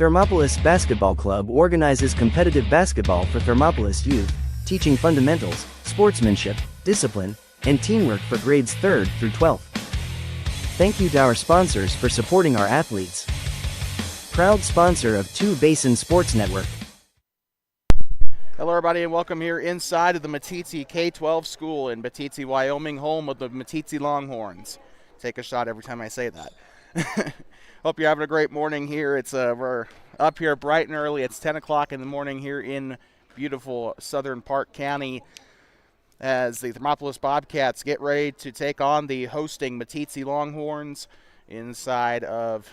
Thermopolis Basketball Club organizes competitive basketball for Thermopolis youth, teaching fundamentals, sportsmanship, discipline, and teamwork for grades 3rd through 12th. Thank you to our sponsors for supporting our athletes. Proud sponsor of Two Basin Sports Network. Hello everybody and welcome here inside of the Meeteetse K-12 school in Meeteetse, Wyoming, home of the Meeteetse Longhorns. Take a shot every time I say that. Hope you're having a great morning here. We're up here bright and early. It's 10 o'clock in the morning here in beautiful southern Park County as the Thermopolis Bobcats get ready to take on the hosting Meeteetse Longhorns inside of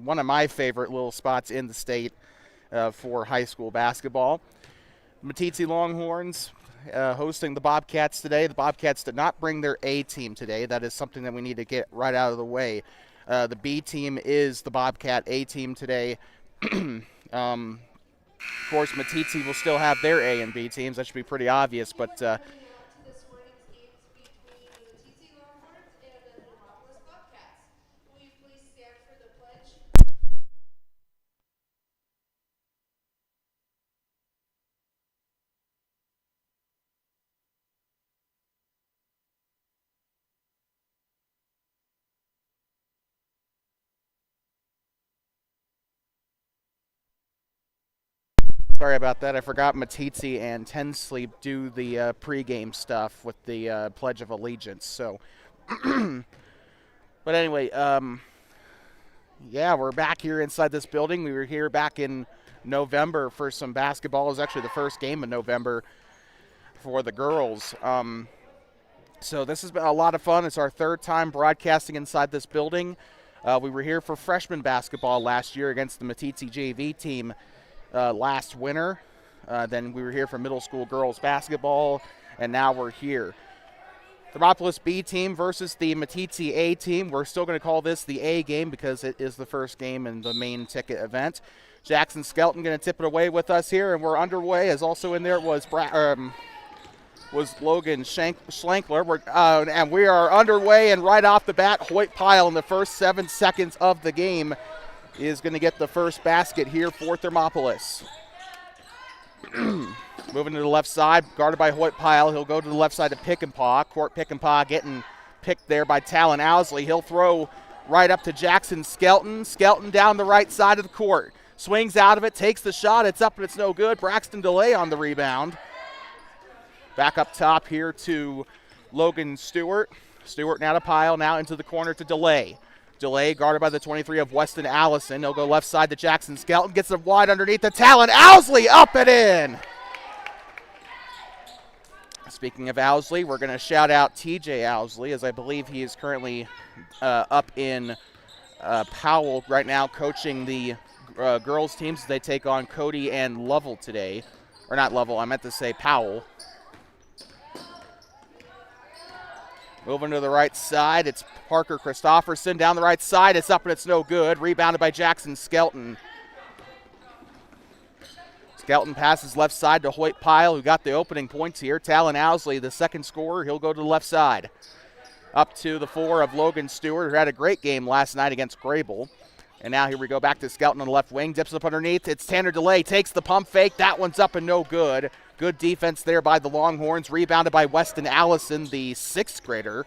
one of my favorite little spots in the state for high school basketball. Meeteetse Longhorns hosting the Bobcats today. The Bobcats did not bring their A team today. That is something that we need to get right out of the way. The B team is the Bobcat A team today. Of course, Meeteetse will still have their A and B teams. That should be pretty obvious, but sorry about that. I forgot Meeteetse and Ten Sleep do the pregame stuff with the Pledge of Allegiance. So, but anyway, yeah, we're back here inside this building. We were here back in November for some basketball. It was actually the first game in November for the girls. So this has been a lot of fun. It's our third time broadcasting inside this building. We were here for freshman basketball last year against the Meeteetse JV team. Last winter. Then we were here for middle school girls basketball, and now we're here. Thermopolis B team versus the Meeteetse A team. We're still going to call this the A game because it is the first game in the main ticket event. Jackson Skelton going to tip it away with us here, and we're underway. As also in there was Logan Schlankler. And we are underway, and right off the bat, Hoyt Pyle in the first 7 seconds of the game is going to get the first basket here for Thermopolis. Moving to the left side, guarded by Hoyt Pyle. He'll go to the left side to Pickenpaw. Court Pickenpaw getting picked there by Talon Owsley. He'll throw right up to Jackson Skelton. Skelton down the right side of the court. Swings out of it, takes the shot. It's up and it's no good. Braxton DeLay on the rebound. Back up top here to Logan Stewart. Stewart now to Pyle, now into the corner to DeLay. DeLay guarded by the 23 of Weston Allison. He'll go left side to Jackson Skelton. Gets it wide underneath the Talon Owsley. Up and in. Speaking of Owsley, we're going to shout out TJ Owsley, as I believe he is currently up in Powell right now coaching the girls teams. They take on Cody and Lovell today. Or not Lovell, I meant to say Powell. Moving to the right side, it's Parker Christopherson down the right side. It's up and it's no good. Rebounded by Jackson Skelton. Skelton passes left side to Hoyt Pyle, who got the opening points here. Talon Owsley, the second scorer, he'll go to the left side. Up to the 4 of Logan Stewart, who had a great game last night against Grable. And now here we go back to Skelton on the left wing. Dips up underneath. It's Tanner DeLay. Takes the pump fake. That one's up and no good. Good defense there by the Longhorns. Rebounded by Weston Allison, the 6th grader.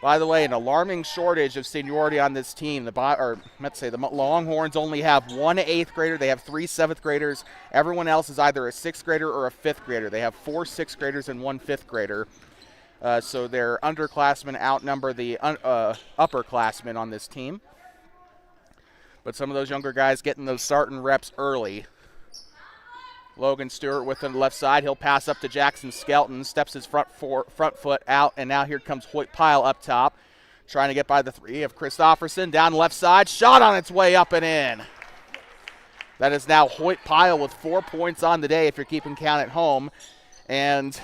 By the way, an alarming shortage of seniority on this team. The Longhorns only have 1 8th grader. They have 3 7th graders. Everyone else is either a 6th grader or a 5th grader. They have 4 6th graders and 1 5th grader. So their underclassmen outnumber the upperclassmen on this team. But some of those younger guys getting those starting reps early. Logan Stewart with the left side. He'll pass up to Jackson Skelton. Steps his front foot out, and now here comes Hoyt Pyle up top. Trying to get by the 3 of Christopherson. Down left side. Shot on its way up and in. That is now Hoyt Pyle with 4 points on the day if you're keeping count at home. And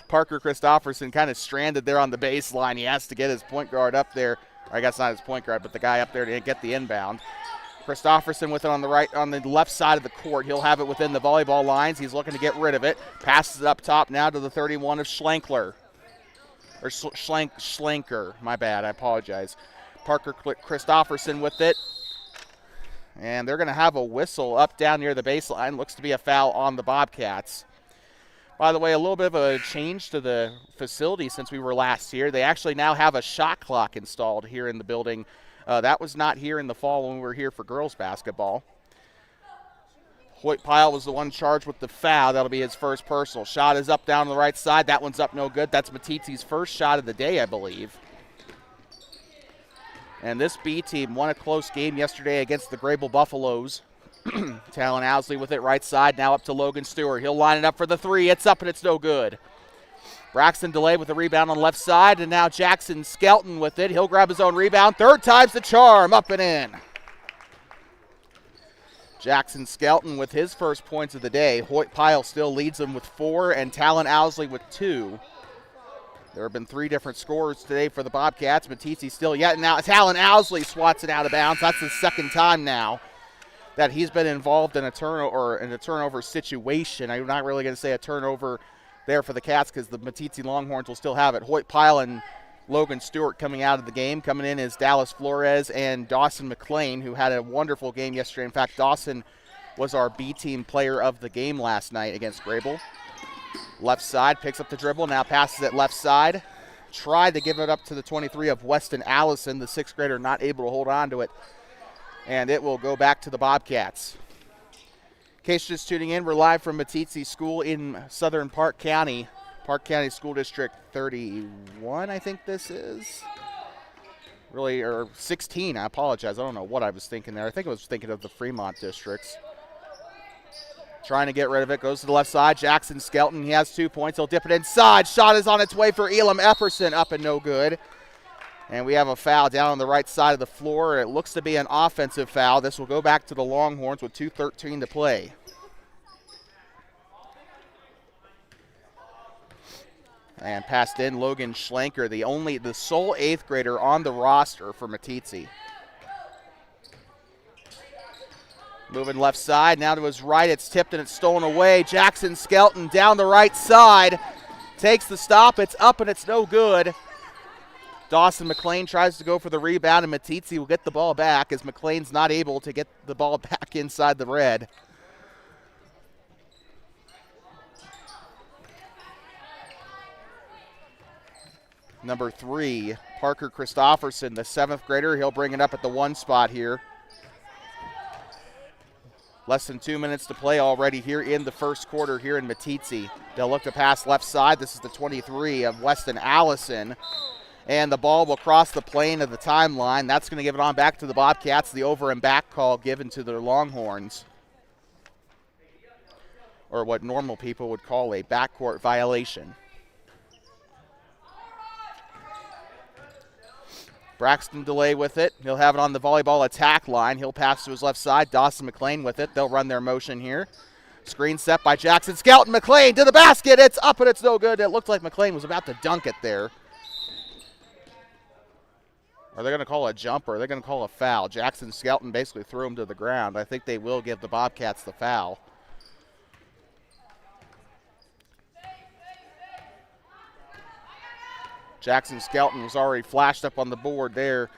Parker Christopherson kind of stranded there on the baseline. He has to get his point guard up there. Or I guess not his point guard, but the guy up there to get the inbound. Christopherson with it on the left side of the court. He'll have it within the volleyball lines. He's looking to get rid of it. Passes it up top now to the 31 of Schlankler. Or Schlenker. My bad. I apologize. Parker Christopherson with it. And they're going to have a whistle up down near the baseline. Looks to be a foul on the Bobcats. By the way, a little bit of a change to the facility since we were last here. They actually now have a shot clock installed here in the building. That was not here in the fall when we were here for girls basketball. Hoyt Pyle was the one charged with the foul. That'll be his first personal. Shot is up down the right side. That one's up no good. That's Meeteetse's first shot of the day, I believe. And this B team won a close game yesterday against the Grable Buffaloes. Talon Owsley with it right side, now up to Logan Stewart. He'll line it up for the three. It's up and it's no good. Braxton DeLay with the rebound on the left side, and now Jackson Skelton with it. He'll grab his own rebound. Third time's the charm, up and in. Jackson Skelton with his first points of the day. Hoyt Pyle still leads them with 4, and Talon Owsley with 2. There have been 3 different scorers today for the Bobcats. Meeteetse still yet. Now Talon Owsley swats it out of bounds. That's the second time now that he's been involved in a turnover situation. I'm not really going to say a turnover there for the Cats because the Meeteetse Longhorns will still have it. Hoyt Pyle and Logan Stewart coming out of the game. Coming in is Dallas Flores and Dawson McLean, who had a wonderful game yesterday. In fact, Dawson was our B-team player of the game last night against Grable. Left side, picks up the dribble, now passes it left side. Tried to give it up to the 23 of Weston Allison, the 6th grader, not able to hold on to it. And it will go back to the Bobcats. In case you're just tuning in, we're live from Meeteetse School in Southern Park County. Park County School District 31, I think this is. Really, or 16, I apologize. I don't know what I was thinking there. I think I was thinking of the Fremont districts. Trying to get rid of it, goes to the left side. Jackson Skelton, he has 2 points. He'll dip it inside. Shot is on its way for Elam Epperson, up and no good. And we have a foul down on the right side of the floor. It looks to be an offensive foul. This will go back to the Longhorns with 2:13 to play. And passed in Logan Schlenker, the sole 8th grader on the roster for Meeteetse. Moving left side, now to his right, it's tipped and it's stolen away. Jackson Skelton down the right side, takes the stop, it's up and it's no good. Dawson McLean tries to go for the rebound, and Meeteetse will get the ball back as McLean's not able to get the ball back inside the red. Number 3, Parker Christofferson, the 7th grader. He'll bring it up at the 1 spot here. Less than 2 minutes to play already here in the first quarter here in Meeteetse. They'll look to pass left side. This is the 23 of Weston Allison. And the ball will cross the plane of the timeline. That's going to give it on back to the Bobcats. The over and back call given to the Longhorns. Or what normal people would call a backcourt violation. Braxton DeLay with it. He'll have it on the volleyball attack line. He'll pass to his left side. Dawson McLean with it. They'll run their motion here. Screen set by Jackson Skelton. McLean to the basket. It's up and it's no good. It looked like McLean was about to dunk it there. Are they going to call a jump or are they going to call a foul? Jackson Skelton basically threw him to the ground. I think they will give the Bobcats the foul. Jackson Skelton was already flashed up on the board there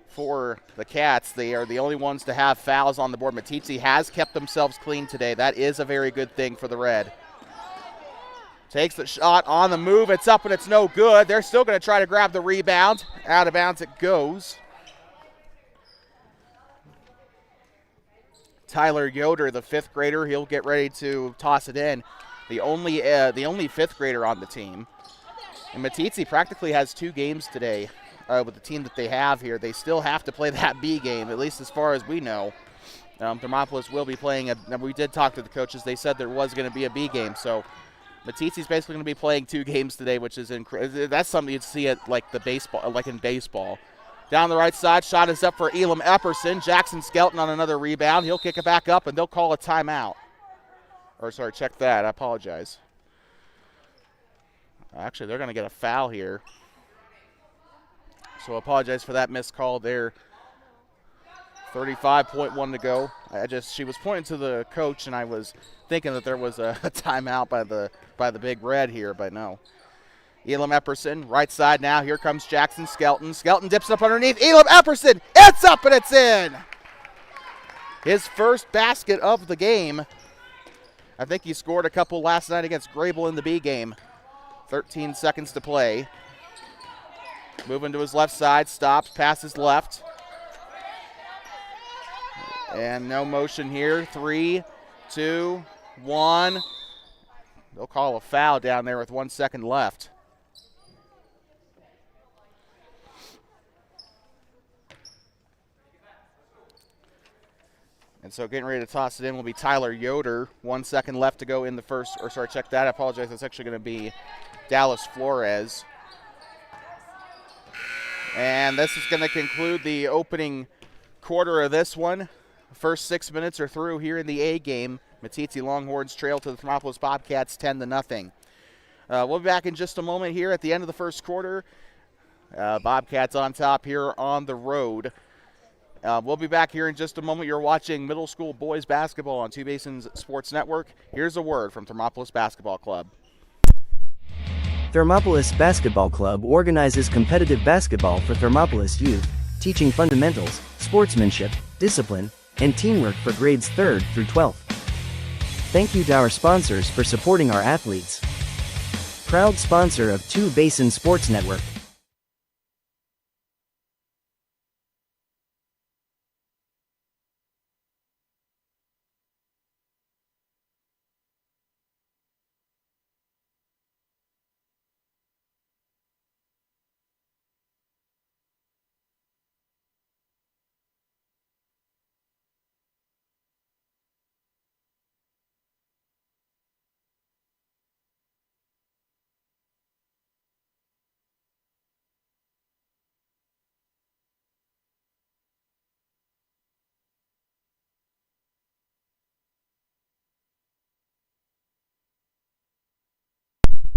for the Cats. They are the only ones to have fouls on the board. Meeteetse has kept themselves clean today. That is a very good thing for the Red. Takes the shot on the move. It's up and it's no good. They're still going to try to grab the rebound. Out of bounds it goes. Tyler Yoder, the 5th grader, he'll get ready to toss it in. The only 5th grader on the team. And Meeteetse practically has 2 games today with the team that they have here. They still have to play that B game, at least as far as we know. Thermopolis will be playing. We did talk to the coaches. They said there was going to be a B game. So Meeteetse's basically going to be playing 2 games today, which is that's something you'd see at like in baseball. Down the right side, shot is up for Elam Epperson. Jackson Skelton on another rebound. He'll kick it back up, and they'll call a timeout. Or sorry, check that. I apologize. Actually, they're going to get a foul here. So I apologize for that missed call there. 35.1 to go. She was pointing to the coach, and I was thinking that there was a timeout by the Big Red here, but no. Elam Epperson, right side now. Here comes Jackson Skelton. Skelton dips up underneath. Elam Epperson, it's up and it's in. his first basket of the game. I think he scored a couple last night against Grable in the B game. 13 seconds to play. Moving to his left side, stops, passes left. And no motion here. 3, 2, 1. They'll call a foul down there with 1 second left. And so getting ready to toss it in will be Tyler Yoder. 1 second left to go in the first, or sorry, check that. I apologize. That's actually going to be Dallas Flores. And this is going to conclude the opening quarter of this one. First 6 minutes are through here in the A game. Meeteetse Longhorns trail to the Thermopolis Bobcats 10-0. We'll be back in just a moment here at the end of the first quarter. Bobcats on top here on the road. We'll be back here in just a moment. You're watching middle school boys basketball on Two Basins Sports Network. Here's a word from Thermopolis Basketball Club. Thermopolis Basketball Club organizes competitive basketball for Thermopolis youth, teaching fundamentals, sportsmanship, discipline, and teamwork for grades 3rd through 12th. Thank you to our sponsors for supporting our athletes. Proud sponsor of Two Basin Sports Network.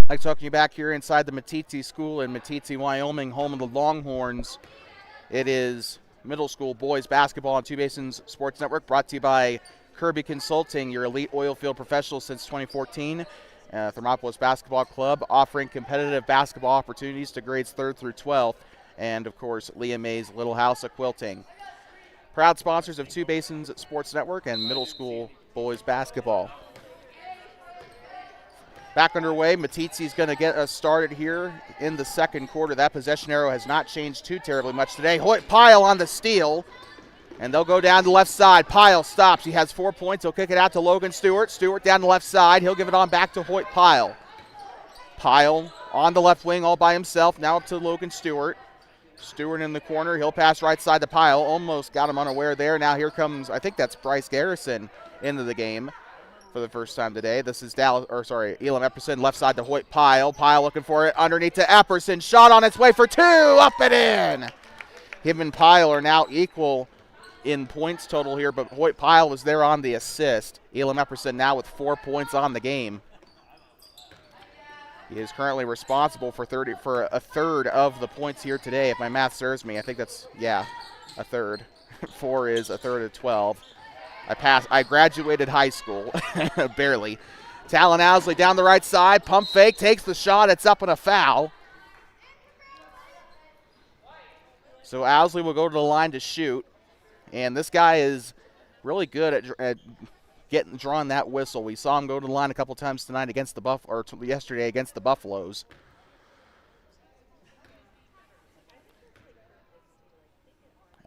I'd like to talk you back here inside the Meeteetse School in Meeteetse, Wyoming, home of the Longhorns. It is middle school boys basketball on Two Basins Sports Network, brought to you by Kirby Consulting, your elite oil field professional since 2014. Thermopolis Basketball Club offering competitive basketball opportunities to grades 3rd through 12th. And, of course, Leah May's Little House of Quilting. Proud sponsors of Two Basins Sports Network and middle school boys basketball. Back underway, Meeteetse is going to get us started here in the second quarter. That possession arrow has not changed too terribly much today. Hoyt Pyle on the steal, and they'll go down the left side. Pyle stops. He has 4 points. He'll kick it out to Logan Stewart. Stewart down the left side. He'll give it on back to Hoyt Pyle. Pyle on the left wing all by himself. Now up to Logan Stewart. Stewart in the corner. He'll pass right side to Pyle. Almost got him unaware there. Now here comes, I think that's Bryce Garrison into the game for the first time today. This is Elam Epperson, left side to Hoyt Pyle. Pyle looking for it underneath to Epperson. Shot on its way for 2, up and in. Him and Pyle are now equal in points total here, but Hoyt Pyle was there on the assist. Elam Epperson now with 4 points on the game. He is currently responsible for a third of the points here today, if my math serves me. I think that's, yeah, a third. 4 is a third of 12. I graduated high school, barely. Talon Owsley down the right side, pump fake, takes the shot, it's up and a foul. So Owsley will go to the line to shoot, and this guy is really good at drawing that whistle. We saw him go to the line a couple times tonight against the yesterday against the Buffaloes.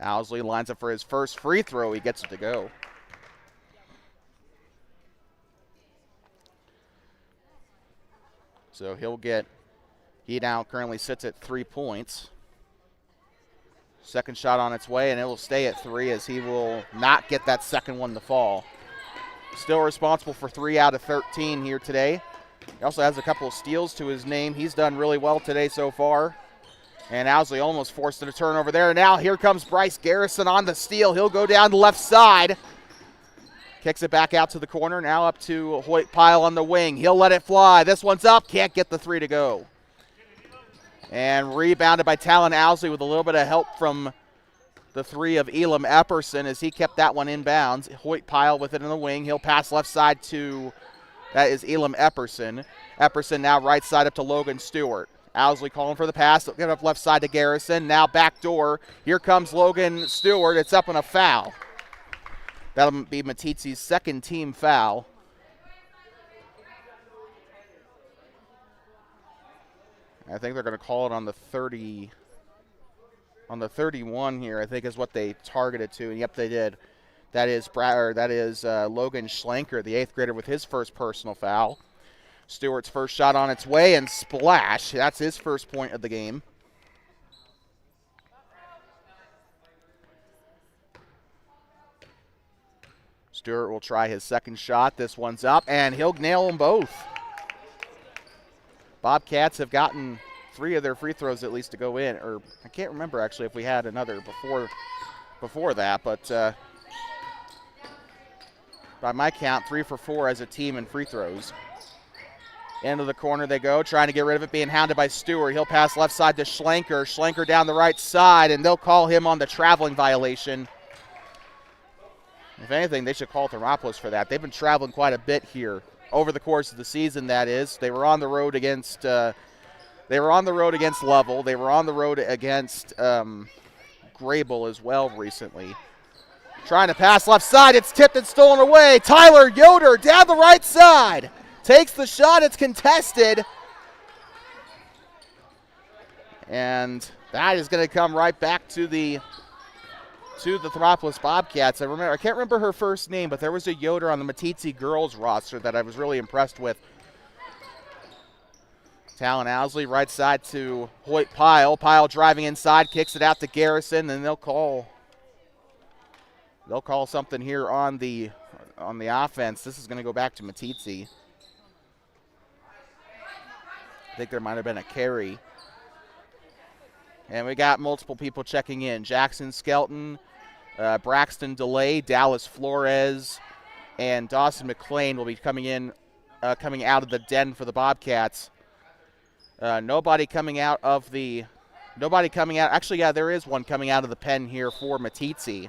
Owsley lines up for his first free throw. He gets it to go. So he now currently sits at 3 points. Second shot on its way, and it will stay at 3 as he will not get that second one to fall. Still responsible for 3 out of 13 here today. He also has a couple of steals to his name. He's done really well today so far. And Owsley almost forced a turnover there. Now here comes Bryce Garrison on the steal. He'll go down the left side. Kicks it back out to the corner. Now up to Hoyt Pyle on the wing. He'll let it fly. This one's up. Can't get the 3 to go. And rebounded by Talon Owsley with a little bit of help from the 3 of Elam Epperson as he kept that one in bounds. Hoyt Pyle with it in the wing. He'll pass left side to, that is Elam Epperson. Epperson now right side up to Logan Stewart. Owsley calling for the pass. They'll get up left side to Garrison. Now back door. Here comes Logan Stewart. It's up and a foul. That'll be Meeteetse's second team foul. I think they're going to call it on the 30, on the 31 here, I think is what they targeted to. And yep, they did. That is Logan Schlenker, the 8th grader, with his first personal foul. Stewart's first shot on its way, and splash. That's his first point of the game. Stewart will try his second shot. This one's up, and he'll nail them both. Bobcats have gotten 3 of their free throws at least to go in, or I can't remember actually if we had another before that, but by my count, 3 for 4 as a team in free throws. Into the corner they go, trying to get rid of it, being hounded by Stewart. He'll pass left side to Schlenker. Schlenker down the right side, and they'll call him on the traveling violation. If anything, they should call Thermopolis for that. They've been traveling quite a bit here over the course of the season, that is. They were on the road against Level. They were on the road against Grable as well recently. Trying to pass left side. It's tipped and stolen away. Tyler Yoder down the right side. Takes the shot. It's contested. And that is going to come right back to the Thermopolis Bobcats. I can't remember her first name, but there was a Yoder on the Meeteetse girls roster that I was really impressed with. Talon Owsley, right side to Hoyt Pyle. Pyle driving inside, kicks it out to Garrison, and they'll call something here on the offense. This is going to go back to Meeteetse. I think there might have been a carry. And we got multiple people checking in. Jackson Skelton, Braxton DeLay, Dallas Flores, and Dawson McLean will be coming out of the den for the Bobcats. Nobody coming out. Actually, yeah, there is one coming out of the pen here for Meeteetse.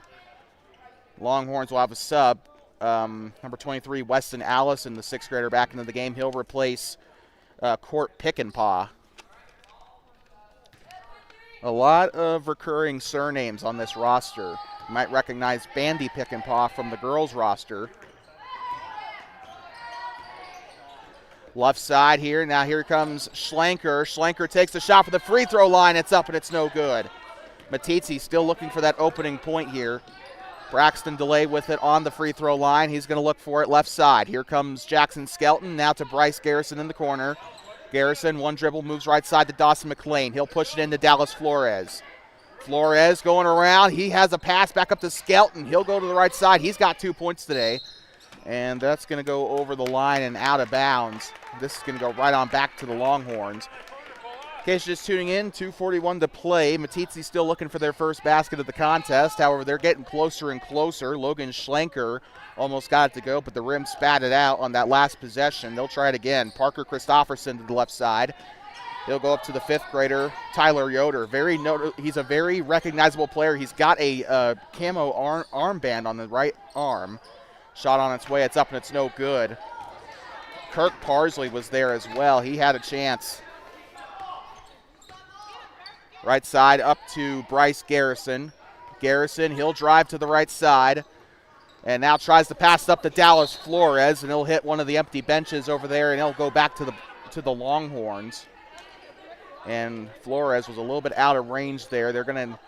Longhorns will have a sub. Number 23, Weston Allison, the 6th grader, back into the game. He'll replace Court Pickenpaw. A lot of recurring surnames on this roster. You might recognize Bandy Pickenpaw from the girls roster. Left side here. Now here comes Schlenker. Schlenker takes the shot for the free throw line. It's up and it's no good. Meeteetse still looking for that opening point here. Braxton DeLay with it on the free throw line. He's going to look for it left side. Here comes Jackson Skelton. Now to Bryce Garrison in the corner. Garrison, one dribble, moves right side to Dawson McLean. He'll push it into Dallas Flores. Flores going around. He has a pass back up to Skelton. He'll go to the right side. He's got 2 points today. And that's going to go over the line and out of bounds. This is going to go right on back to the Longhorns. In case you're just tuning in, 2:41 to play. Meeteetse still looking for their first basket of the contest. However, they're getting closer and closer. Logan Schlenker almost got it to go, but the rim spat it out on that last possession. They'll try it again. Parker Christopherson to the left side. He'll go up to the 5th grader, Tyler Yoder. He's a very recognizable player. He's got a camo armband on the right arm. Shot on its way. It's up and it's no good. Kirk Parsley was there as well. He had a chance. Right side up to Bryce Garrison. Garrison, he'll drive to the right side. And now tries to pass it up to Dallas Flores, and he'll hit one of the empty benches over there, and he'll go back to the Longhorns. And Flores was a little bit out of range there. They're going to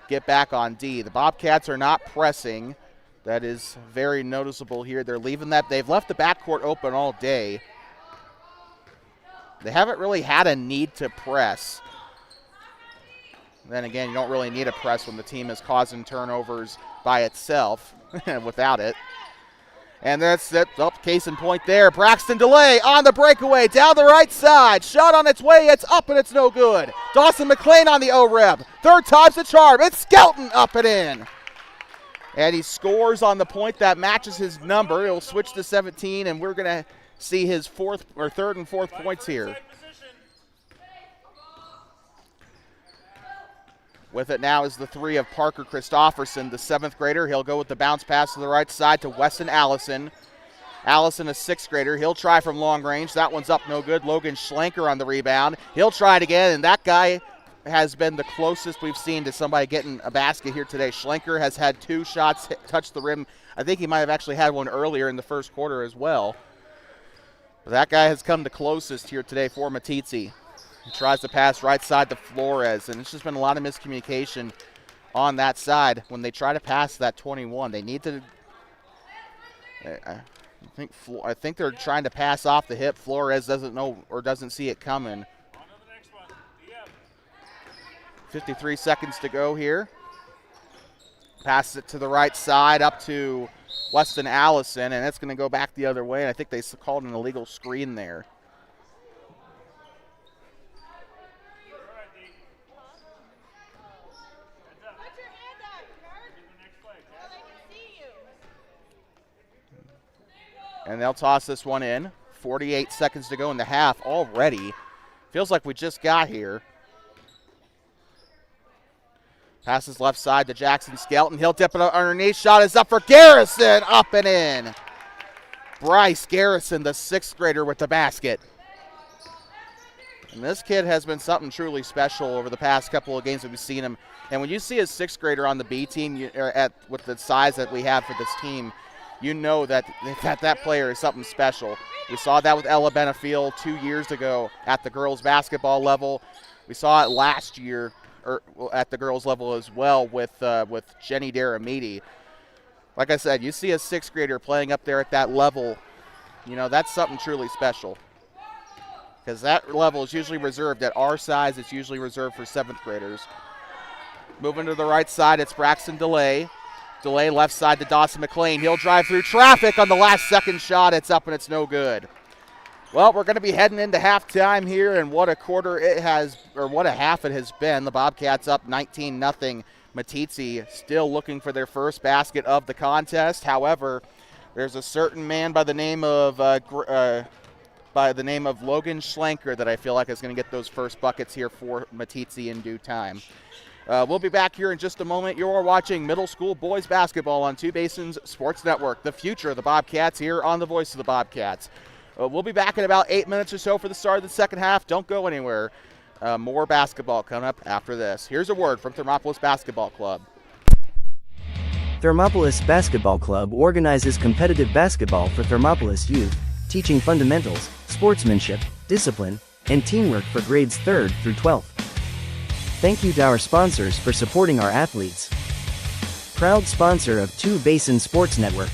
get back on D. The Bobcats are not pressing. That is very noticeable here. They're leaving that. They've left the backcourt open all day. They haven't really had a need to press. Then again, you don't really need a press when the team is causing turnovers by itself without it. And that's it. Case in point there. Braxton DeLay on the breakaway down the right side. Shot on its way. It's up and it's no good. Dawson McLean on the O-reb. Third time's the charm. It's Skelton up and in. And he scores on the point that matches his number. He'll switch to 17, and we're going to see his third and fourth points here. With it now is the 3 of Parker Christopherson, the 7th grader. He'll go with the bounce pass to the right side to Weston Allison. Allison, a 6th grader. He'll try from long range. That one's up no good. Logan Schlenker on the rebound. He'll try it again, and that guy has been the closest we've seen to somebody getting a basket here today. Schlenker has had 2 shots touch the rim. I think he might have actually had one earlier in the first quarter as well. But that guy has come the closest here today for Meeteetse. He tries to pass right side to Flores, and it's just been a lot of miscommunication on that side. When they try to pass that 21, they need to I think they're trying to pass off the hip. Flores doesn't know or doesn't see it coming. 53 seconds to go here. Passes it to the right side up to Weston Allison, and it's going to go back the other way. And I think they called an illegal screen there. And they'll toss this one in. 48 seconds to go in the half already. Feels like we just got here. Passes left side to Jackson Skelton. He'll dip it underneath. Shot is up for Garrison. Up and in. Bryce Garrison, the 6th grader, with the basket. And this kid has been something truly special over the past couple of games that we've seen him. And when you see a 6th grader on the B team with the size that we have for this team, you know that player is something special. We saw that with Ella Benefiel 2 years ago at the girls basketball level. We saw it last year at the girls level as well with Jenny Daramidi. Like I said, you see a 6th grader playing up there at that level, you know, that's something truly special. Because that level is usually reserved at our size. It's usually reserved for 7th graders. Moving to the right side, it's Braxton DeLay. DeLay left side to Dawson McLean. He'll drive through traffic on the last second shot. It's up and it's no good. Well, we're going to be heading into halftime here, and what a quarter it has, or what a half it has been. The Bobcats up 19-0. Meeteetse still looking for their first basket of the contest. However, there's a certain man by the name of Logan Schlenker that I feel like is going to get those first buckets here for Meeteetse in due time. We'll be back here in just a moment. You're watching middle school boys basketball on Two Basins Sports Network, the future of the Bobcats here on the Voice of the Bobcats. We'll be back in about 8 minutes or so for the start of the second half. Don't go anywhere. More basketball coming up after this. Here's a word from Thermopolis Basketball Club. Thermopolis Basketball Club organizes competitive basketball for Thermopolis youth, teaching fundamentals, sportsmanship, discipline, and teamwork for grades 3rd through 12th. Thank you to our sponsors for supporting our athletes. Proud sponsor of Two Basin Sports Network.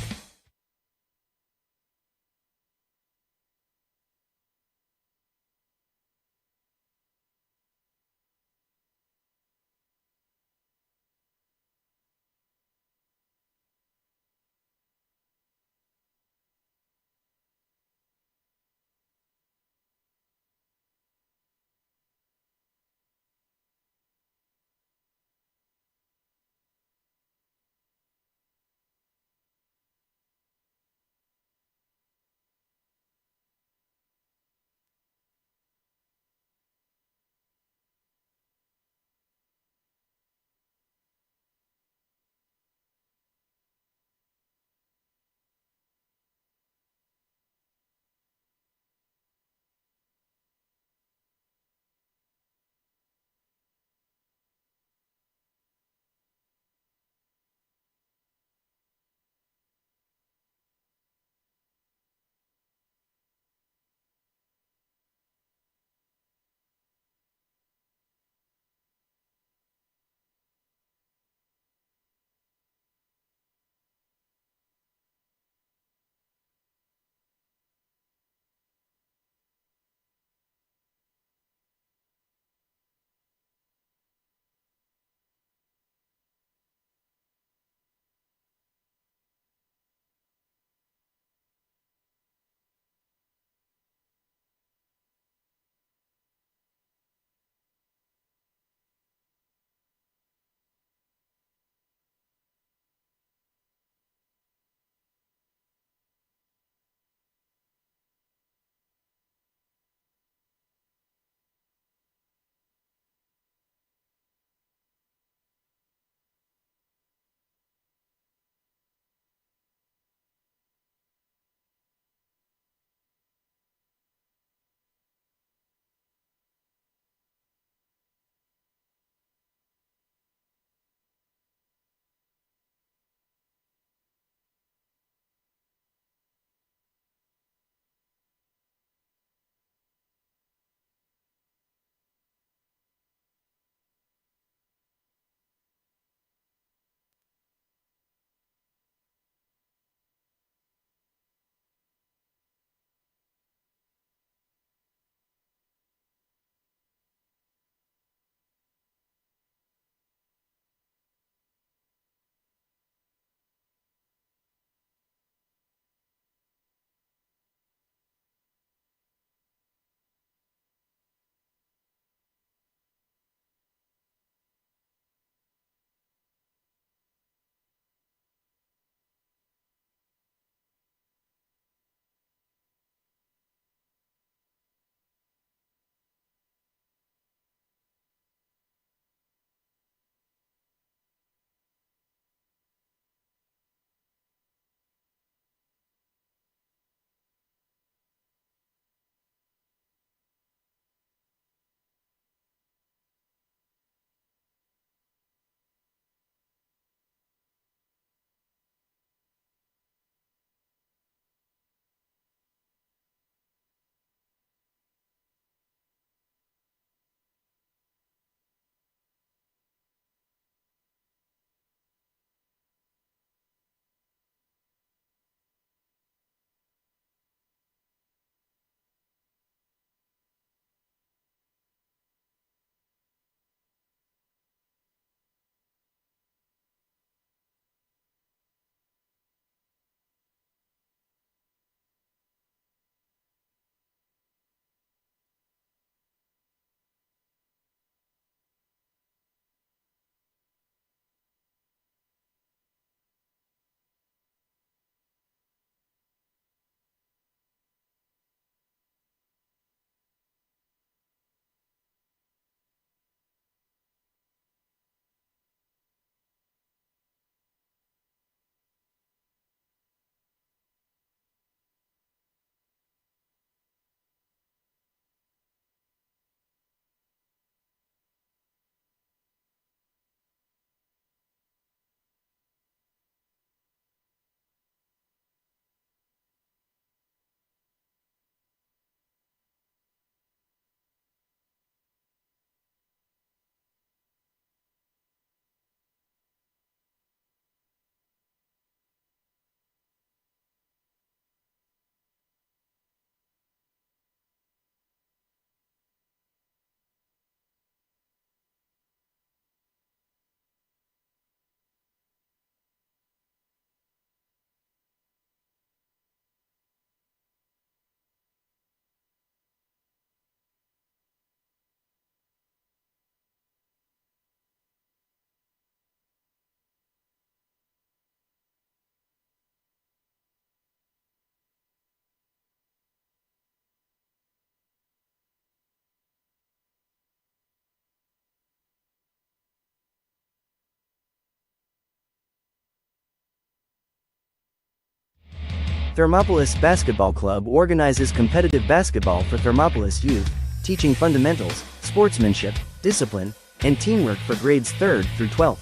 Thermopolis Basketball Club organizes competitive basketball for Thermopolis youth, teaching fundamentals, sportsmanship, discipline, and teamwork for grades 3rd through 12th.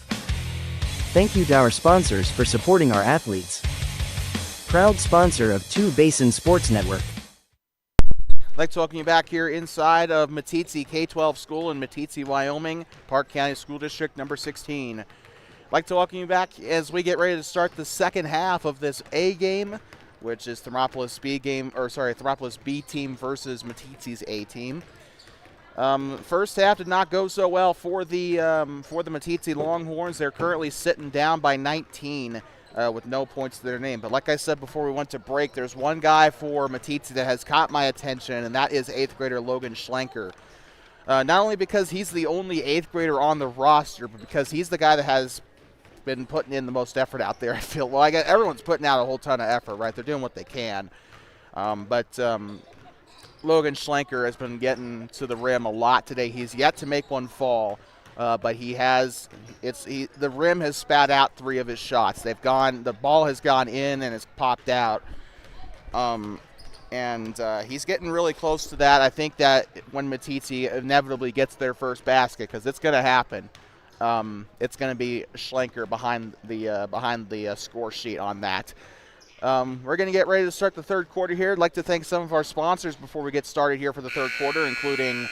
Thank you to our sponsors for supporting our athletes. Proud sponsor of Two Basin Sports Network. I'd like to welcome you back here inside of Meeteetse K-12 School in Meeteetse, Wyoming, Park County School District number 16. I'd like to welcome you back as we get ready to start the second half of this A game, which is Thermopolis B team versus Meeteetse's A team. First half did not go so well for the Meeteetse Longhorns. They're currently sitting down by 19 with no points to their name. But like I said before we went to break, there's one guy for Meeteetse that has caught my attention, and that is 8th grader Logan Schlenker. Not only because he's the only 8th grader on the roster, but because he's the guy that has been putting in the most effort out there. I feel everyone's putting out a whole ton of effort, right? They're doing what they can, but Logan Schlenker has been getting to the rim a lot today. He's yet to make one fall, but the rim has spat out 3 of his shots. The ball has gone in and has popped out, and he's getting really close to that. I think that when Meeteetse inevitably gets their first basket, because it's going to happen. It's going to be Schlenker behind the score sheet on that. We're going to get ready to start the third quarter here. I'd like to thank some of our sponsors before we get started here for the third quarter, including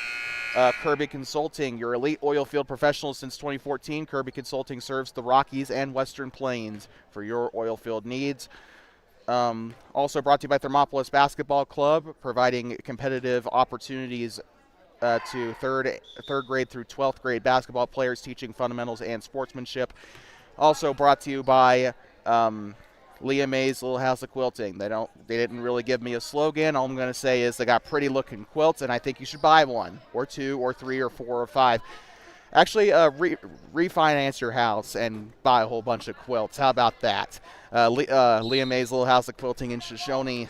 Kirby Consulting, your elite oil field professional since 2014. Kirby Consulting serves the Rockies and Western Plains for your oil field needs. Also brought to you by Thermopolis Basketball Club, providing competitive opportunities to third grade through 12th grade basketball players, teaching fundamentals and sportsmanship. Also brought to you by Leah May's Little House of Quilting. They didn't really give me a slogan. All I'm going to say is they got pretty looking quilts, and I think you should buy one, or 2, or 3, or 4, or 5. Actually, refinance your house and buy a whole bunch of quilts. How about that? Leah May's Little House of Quilting in Shoshone,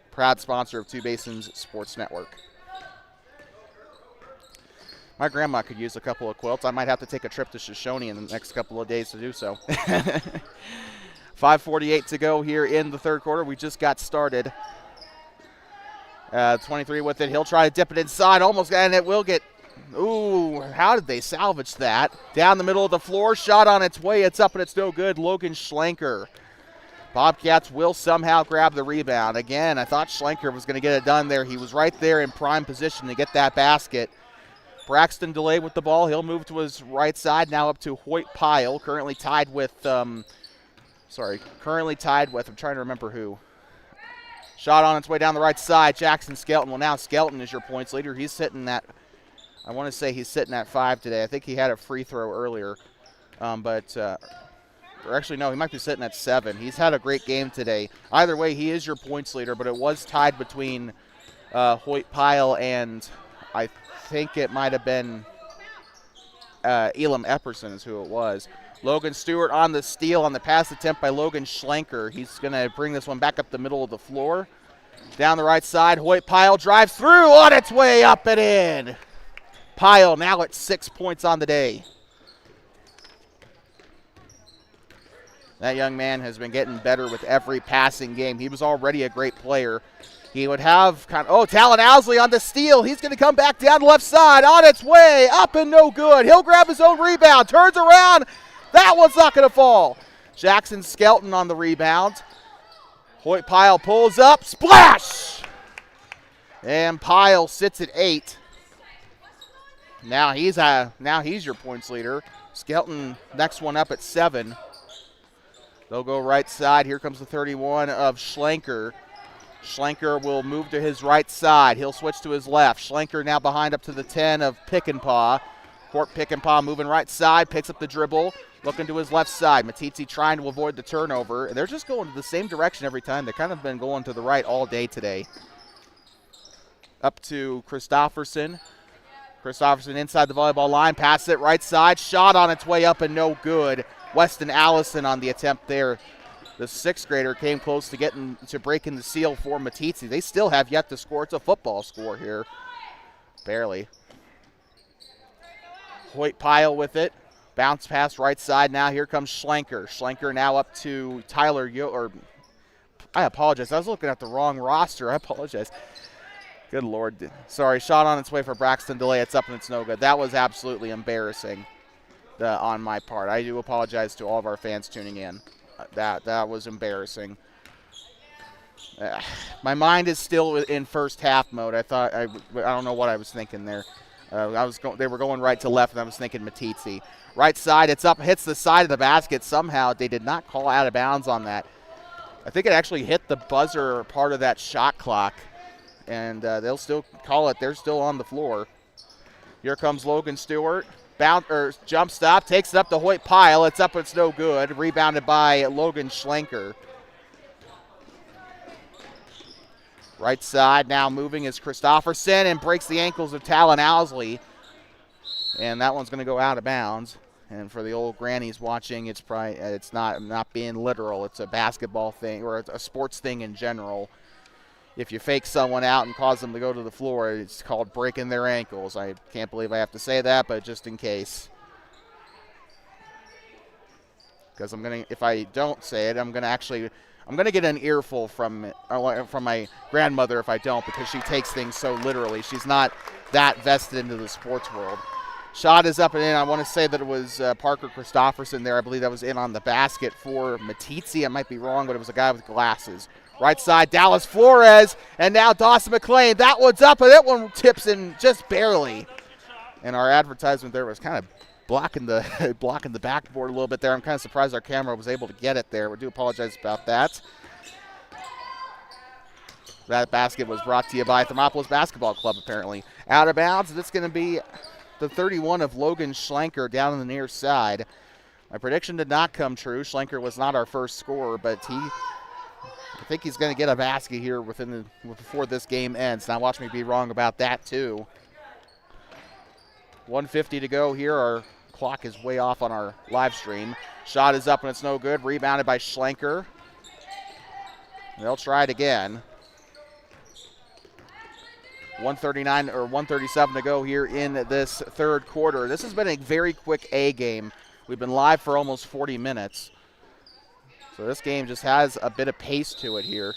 proud sponsor of Two Basins Sports Network. My grandma could use a couple of quilts. I might have to take a trip to Shoshone in the next couple of days to do so. 5:48 to go here in the third quarter. We just got started. 23 with it. He'll try to dip it inside. Almost, and it will get. Ooh, how did they salvage that? Down the middle of the floor. Shot on its way. It's up and it's no good. Logan Schlenker. Bobcats will somehow grab the rebound. Again, I thought Schlenker was going to get it done there. He was right there in prime position to get that basket. Braxton delayed with the ball. He'll move to his right side. Now up to Hoyt Pyle, currently tied with, I'm trying to remember who. Shot on its way down the right side. Jackson Skelton. Well, now Skelton is your points leader. He's sitting at, I want to say he's sitting at 5 today. I think he had a free throw earlier. Or actually, no, he might be sitting at 7. He's had a great game today. Either way, he is your points leader, but it was tied between Hoyt Pyle and I think it might have been Elam Epperson is who it was. Logan Stewart on the steal on the pass attempt by Logan Schlenker. He's going to bring this one back up the middle of the floor. Down the right side, Hoyt Pyle drives through on its way up and in. Pyle now at 6 points on the day. That young man has been getting better with every passing game. He was already a great player. He would have Talon Owsley on the steal. He's going to come back down the left side. On its way, up and no good. He'll grab his own rebound. Turns around. That one's not going to fall. Jackson Skelton on the rebound. Hoyt Pyle pulls up. Splash! And Pyle sits at 8. Now he's your points leader. Skelton next one up at 7. They'll go right side. Here comes the 31 of Schlenker. Schlenker will move to his right side. He'll switch to his left. Schlenker now behind up to the 10 of Pickenpaw. Court Pickenpaw moving right side, picks up the dribble, looking to his left side. Meeteetse trying to avoid the turnover. They're just going the same direction every time. They've kind of been going to the right all day today. Up to Christofferson. Christofferson inside the volleyball line, passes it right side. Shot on its way up and no good. Weston Allison on the attempt there. The 6th grader came close to breaking the seal for Meeteetse. They still have yet to score. It's a football score here. Barely. Hoyt Pyle with it. Bounce pass right side now. Here comes Schlenker. Schlenker now up to I apologize. I was looking at the wrong roster. I apologize. Good Lord. Sorry, shot on its way for Braxton Delay. It's up and it's no good. That was absolutely embarrassing on my part. I do apologize to all of our fans tuning in. That was embarrassing. My mind is still in first half mode. I don't know what I was thinking there. They were going right to left, and I was thinking Meeteetse. Right side, it's up, hits the side of the basket. Somehow they did not call out of bounds on that. I think it actually hit the buzzer part of that shot clock, and they'll still call it. They're still on the floor. Here comes Logan Stewart. Jump stop, takes it up to Hoyt Pyle. It's up, it's no good. Rebounded by Logan Schlenker. Right side now moving is Christofferson and breaks the ankles of Talon Owsley. And that one's going to go out of bounds. And for the old grannies watching, it's not being literal. It's a basketball thing or a sports thing in general. If you fake someone out and cause them to go to the floor, it's called breaking their ankles. I can't believe I have to say that, but just in case. Because if I don't say it, I'm gonna get an earful from my grandmother if I don't, because she takes things so literally. She's not that vested into the sports world. Shot is up and in. I want to say that it was Parker Christofferson there. I believe that was in on the basket for Meeteetse. I might be wrong, but it was a guy with glasses. Right side, Dallas Flores, and now Dawson McLean. That one's up, and that one tips in just barely. And our advertisement there was kind of blocking the backboard a little bit there. I'm kind of surprised our camera was able to get it there. We do apologize about that. That basket was brought to you by Thermopolis Basketball Club, apparently. Out of bounds, and it's going to be the 31 of Logan Schlenker down on the near side. My prediction did not come true. Schlenker was not our first scorer, but I think he's going to get a basket here before this game ends. Now watch me be wrong about that too. 1:50 to go here. Our clock is way off on our live stream. Shot is up and it's no good. Rebounded by Schlenker. They'll try it again. 1:39 or 1:37 to go here in this third quarter. This has been a very quick A game. We've been live for almost 40 minutes. So this game just has a bit of pace to it here.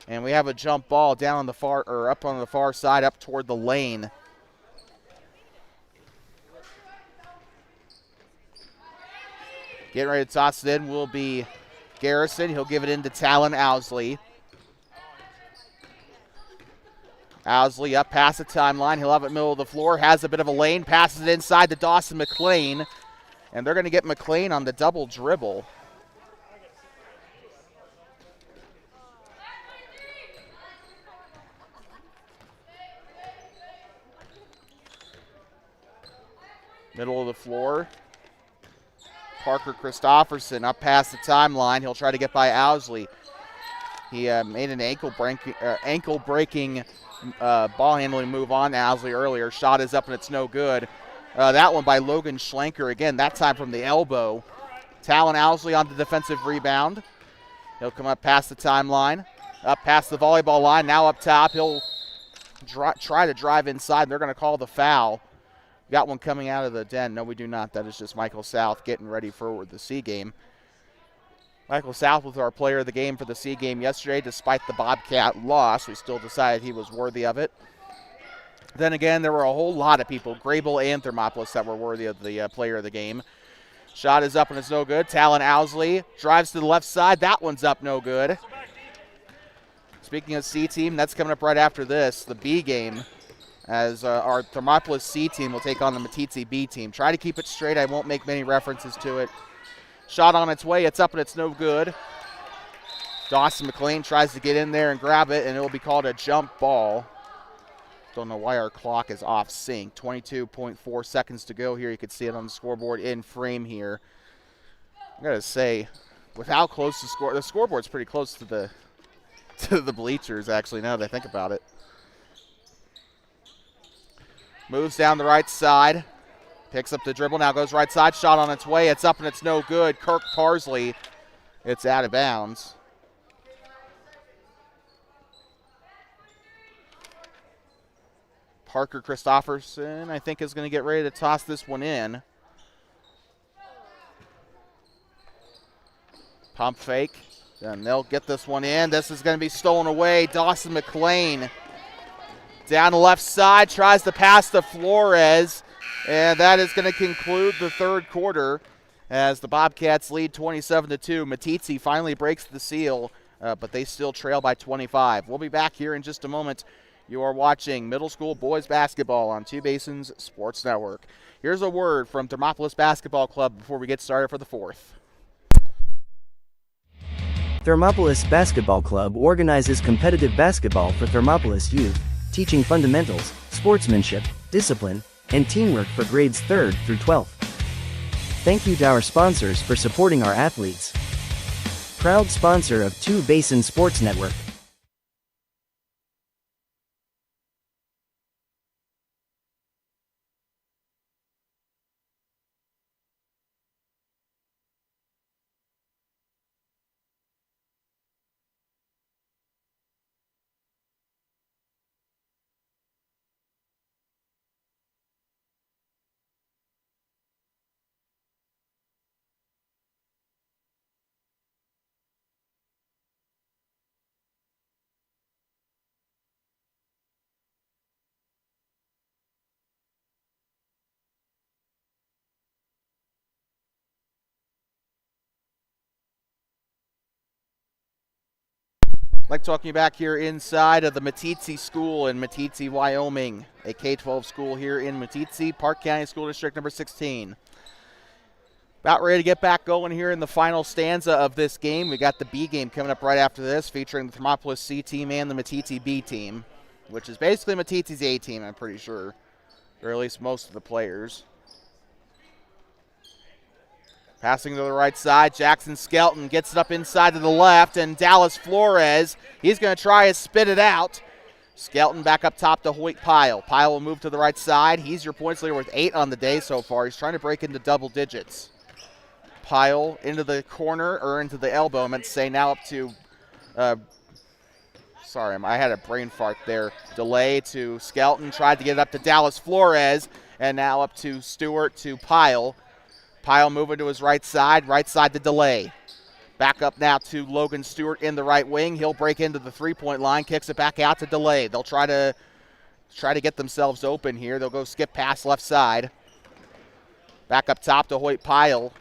And we have a jump ball down on the up on the far side, up toward the lane. Getting ready to toss it in will be Garrison. He'll give it in to Talon Owsley. Owsley up past the timeline. He'll have it middle of the floor. Has a bit of a lane. Passes it inside to Dawson McLean. And they're going to get McLean on the double dribble. Middle of the floor. Parker Christofferson up past the timeline. He'll try to get by Owsley. He made an ankle-breaking ball handling move on Owsley earlier. Shot is up and it's no good. That one by Logan Schlenker again, that time from the elbow. Talon Owsley on the defensive rebound. He'll come up past the timeline, up past the volleyball line, now up top. He'll try to drive inside. They're going to call the foul. Got one coming out of the den. No, we do not. That is just Michael South getting ready for the C game. Michael South was our player of the game for the C game yesterday. Despite the Bobcat loss, we still decided he was worthy of it. Then again, there were a whole lot of people, Grable and Thermopolis, that were worthy of the player of the game. Shot is up and it's no good. Talon Owsley drives to the left side. That one's up, no good. Speaking of C team, that's coming up right after this, the B game, as our Thermopolis C team will take on the Meeteetse B team. Try to keep it straight. I won't make many references to it. Shot on its way. It's up and it's no good. Dawson McLean tries to get in there and grab it, and it will be called a jump ball. Don't know why our clock is off sync. 22.4 seconds to go here. You can see it on the scoreboard in frame here. I got to say, with how close the scoreboard's pretty close to the bleachers, actually, now that I think about it. Moves down the right side. Picks up the dribble, now goes right side. Shot on its way. It's up and it's no good. Kirk Parsley. It's out of bounds. Parker Christofferson, I think, is going to get ready to toss this one in. Pump fake. And they'll get this one in. This is going to be stolen away. Dawson McLean down the left side, tries to pass to Flores. And that is going to conclude the third quarter as the Bobcats lead 27-2. Meeteetse finally breaks the seal, but they still trail by 25. We'll be back here in just a moment. You are watching middle school boys basketball on Two Basins Sports Network. Here's a word from Thermopolis Basketball Club before we get started for the fourth. Thermopolis Basketball Club organizes competitive basketball for Thermopolis youth, teaching fundamentals, sportsmanship, discipline, and teamwork for grades 3rd through 12th. Thank you to our sponsors for supporting our athletes. Proud sponsor of Two Basin Sports Network. Like talking back here inside of the Meeteetse School in Meeteetse, Wyoming, a K-12 school here in Meeteetse, Park County School District number 16. About ready to get back going here in the final stanza of this game. We got the B game coming up right after this, featuring the Thermopolis C team and the Meeteetse B team, which is basically Meeteetse's A team, I'm pretty sure, or at least most of the players. Passing to the right side, Jackson Skelton gets it up inside to the left, and Dallas Flores, he's going to try to spit it out. Skelton back up top to Hoyt Pyle. Pyle will move to the right side. He's your points leader with 8 on the day so far. He's trying to break into double digits. Pyle into the corner, or into the elbow, I meant to say, now up to, sorry, I had a brain fart there. Delay to Skelton, tried to get it up to Dallas Flores, and now up to Stewart to Pyle. Pyle moving to his right side to Delay. Back up now to Logan Stewart in the right wing. He'll break into the three-point line, kicks it back out to Delay. They'll try to get themselves open here. They'll go skip pass left side. Back up top to Hoyt Pyle.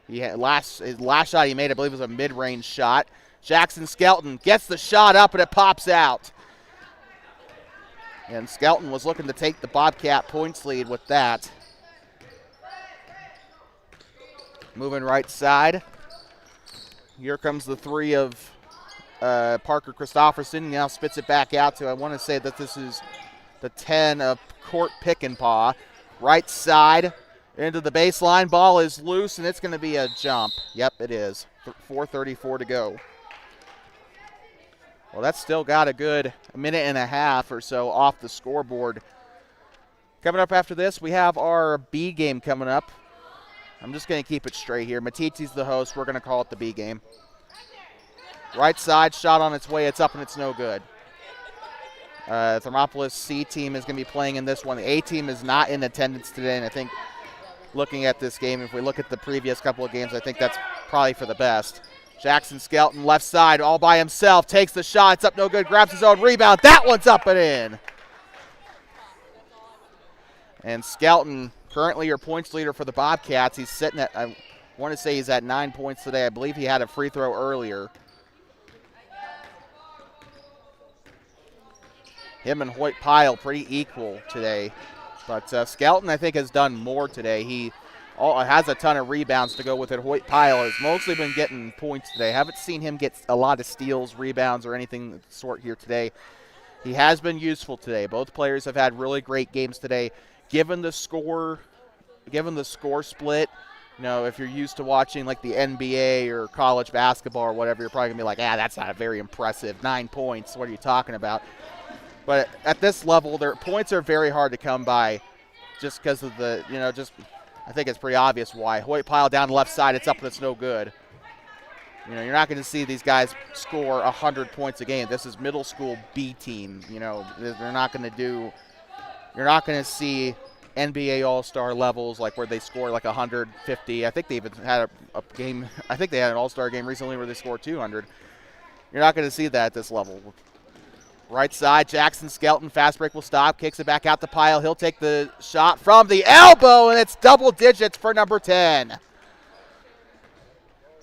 His last shot he made, I believe, was a mid-range shot. Jackson Skelton gets the shot up, and it pops out. And Skelton was looking to take the Bobcat points lead with that. Moving right side. Here comes the three of Parker Christofferson. Now spits it back out to, I want to say that this is the 10 of Court Pickenpaw. Right side into the baseline. Ball is loose, and it's going to be a jump. Yep, it is. 4:34 to go. Well, that's still got a good minute and a half or so off the scoreboard. Coming up after this, we have our B game coming up. I'm just going to keep it straight here. Meeteetse's the host. We're going to call it the B game. Right side, shot on its way. It's up, and it's no good. Thermopolis C team is going to be playing in this one. The A team is not in attendance today, and I think looking at this game, if we look at the previous couple of games, I think that's probably for the best. Jackson Skelton, left side, all by himself, takes the shot. It's up, no good, grabs his own rebound. That one's up and in. And Skelton, currently your points leader for the Bobcats. He's sitting at, I want to say he's at 9 points today. I believe he had a free throw earlier. Him and Hoyt Pyle pretty equal today. But Skelton, I think, has done more today. He has a ton of rebounds to go with it. Hoyt Pyle has mostly been getting points today. Haven't seen him get a lot of steals, rebounds, or anything of the sort here today. He has been useful today. Both players have had really great games today. Given the score split, you know, if you're used to watching like the NBA or college basketball or whatever, you're probably going to be like, that's not very impressive. 9 points, what are you talking about? But at this level, their points are very hard to come by just because of the, I think it's pretty obvious why. Hoyt Pyle down the left side, it's up and it's no good. You know, you're not going to see these guys score 100 points a game. This is middle school B team. You know, they're not going to do – you're not going to see NBA All-Star levels, like where they score like 150. I think they even had a game. I think they had an All-Star game recently where they scored 200. You're not going to see that at this level. Right side, Jackson Skelton, fast break will stop, kicks it back out the pile. He'll take the shot from the elbow, and it's double digits for number 10.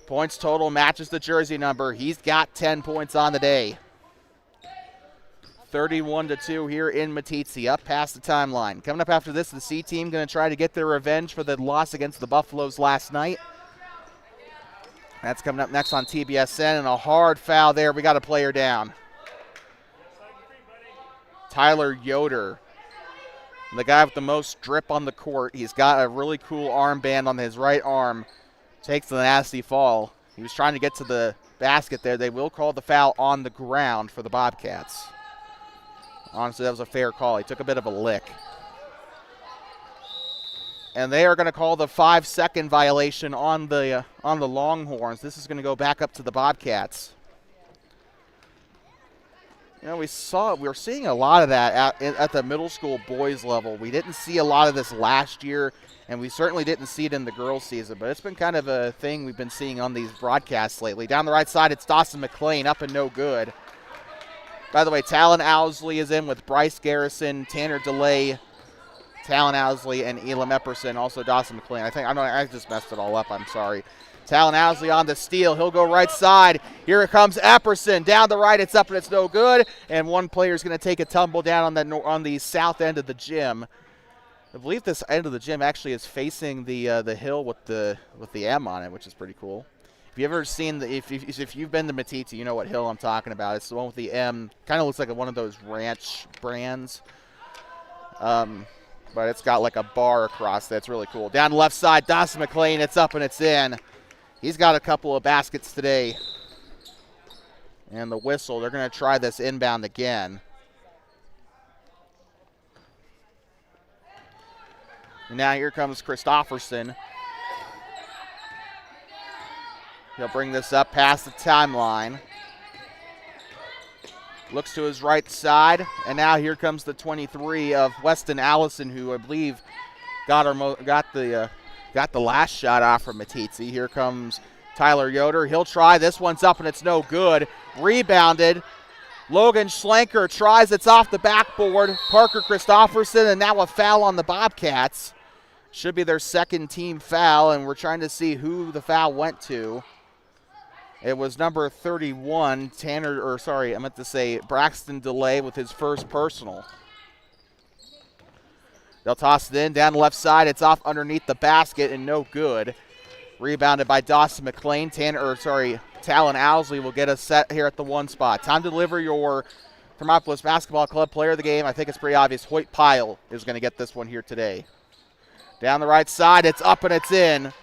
Points total matches the jersey number. He's got 10 points on the day. 31-2 here in Meeteetse, up past the timeline. Coming up after this, the C team going to try to get their revenge for the loss against the Buffaloes last night. That's coming up next on TBSN, and a hard foul there. We got a player down. Tyler Yoder, the guy with the most drip on the court. He's got a really cool armband on his right arm. Takes the nasty fall. He was trying to get to the basket there. They will call the foul on the ground for the Bobcats. Honestly, that was a fair call. He took a bit of a lick. And they are going to call the 5-second violation on the Longhorns. This is going to go back up to the Bobcats. You know, we were seeing a lot of that at the middle school boys level. We didn't see a lot of this last year, and we certainly didn't see it in the girls season, but it's been kind of a thing we've been seeing on these broadcasts lately. Down the right side, it's Dawson McLean, up and no good. By the way, Talon Owsley is in with Bryce Garrison, Tanner DeLay, Talon Owsley, and Elam Epperson, also Dawson McLean. I just messed it all up, I'm sorry. Talon Owsley on the steal. He'll go right side. Here it comes Epperson. Down the right, it's up and it's no good. And one player is going to take a tumble down on the south end of the gym. I believe this end of the gym actually is facing the hill with the M on it, which is pretty cool. If you've ever seen if you've been to Meeteetse, you know what hill I'm talking about. It's the one with the M. Kind of looks like one of those ranch brands. But it's got like a bar across that's really cool. Down the left side, Dawson McLean. It's up and it's in. He's got a couple of baskets today. And the whistle, they're going to try this inbound again. And now here comes Christofferson. He'll bring this up past the timeline. Looks to his right side. And now here comes the 23 of Weston Allison, who I believe got the last shot off from Meeteetse. Here comes Tyler Yoder. He'll try. This one's up and it's no good. Rebounded. Logan Schlenker tries. It's off the backboard. Parker Christofferson, and now a foul on the Bobcats. Should be their second team foul, and we're trying to see who the foul went to. It was number 31, Braxton DeLay with his first personal. They'll toss it in, down the left side. It's off underneath the basket and no good. Rebounded by Dawson McLean. Talon Owsley will get us set here at the one spot. Time to deliver your Thermopolis Basketball Club player of the game. I think it's pretty obvious. Hoyt Pyle is going to get this one here today. Down the right side, it's up and it's in.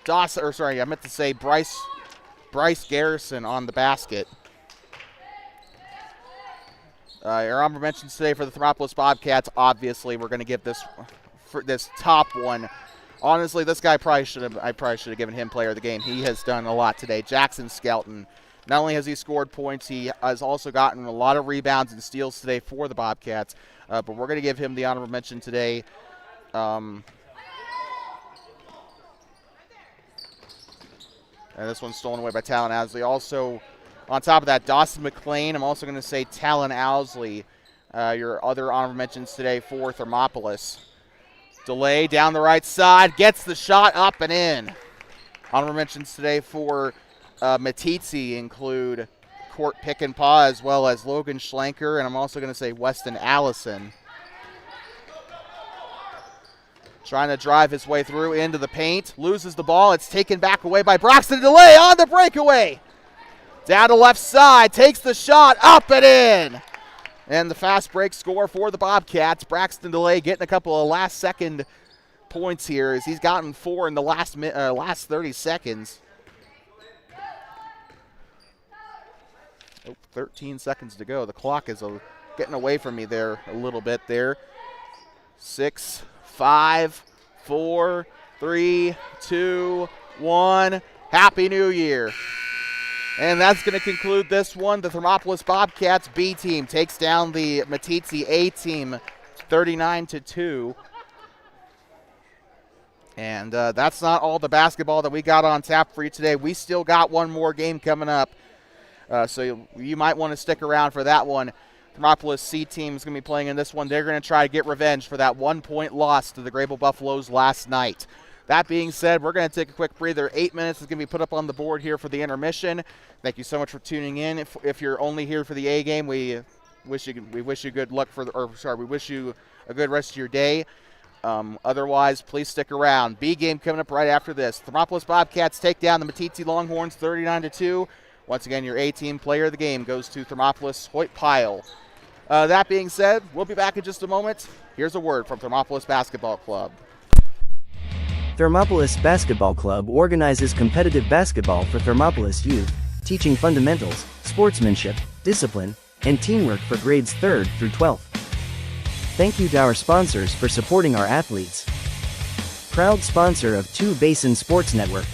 Bryce Garrison on the basket. Your honorable mentions today for the Thermopolis Bobcats. Obviously, we're going to give this top one. Honestly, this guy I probably should have given him player of the game. He has done a lot today. Jackson Skelton. Not only has he scored points, he has also gotten a lot of rebounds and steals today for the Bobcats. But we're going to give him the honorable mention today. And this one's stolen away by Talon Owsley. Also, on top of that, Dawson McLean. I'm also going to say Talon Owsley, your other honorable mentions today for Thermopolis. DeLay down the right side, gets the shot up and in. Honorable mentions today for Meeteetse include Court Pick-and-Paw as well as Logan Schlenker, and I'm also going to say Weston Allison. Trying to drive his way through into the paint. Loses the ball. It's taken back away by Braxton DeLay on the breakaway. Down to left side. Takes the shot. Up and in. And the fast break score for the Bobcats. Braxton DeLay getting a couple of last-second points here as he's gotten 4 in the last 30 seconds. 13 seconds to go. The clock is getting away from me there a little bit there. 6, 5, 4, 3, 2, 1. Happy New Year. And that's going to conclude this one. The Thermopolis Bobcats B team takes down the Meeteetse A team 39-2. And that's not all the basketball that we got on tap for you today. We still got one more game coming up, so you might want to stick around for that one. Thermopolis C team is going to be playing in this one. They're going to try to get revenge for that 1-point loss to the Grable Buffaloes last night. That being said, we're going to take a quick breather. 8 minutes is going to be put up on the board here for the intermission. Thank you so much for tuning in. If you're only here for the A game, we wish you good luck we wish you a good rest of your day. Otherwise, please stick around. B game coming up right after this. Thermopolis Bobcats take down the Meeteetse Longhorns 39-2. Once again, your A-team player of the game goes to Thermopolis Hoyt Pyle. That being said, we'll be back in just a moment. Here's a word from Thermopolis Basketball Club. Thermopolis Basketball Club organizes competitive basketball for Thermopolis youth, teaching fundamentals, sportsmanship, discipline, and teamwork for grades 3rd through 12th. Thank you to our sponsors for supporting our athletes. Proud sponsor of Two Basin Sports Network.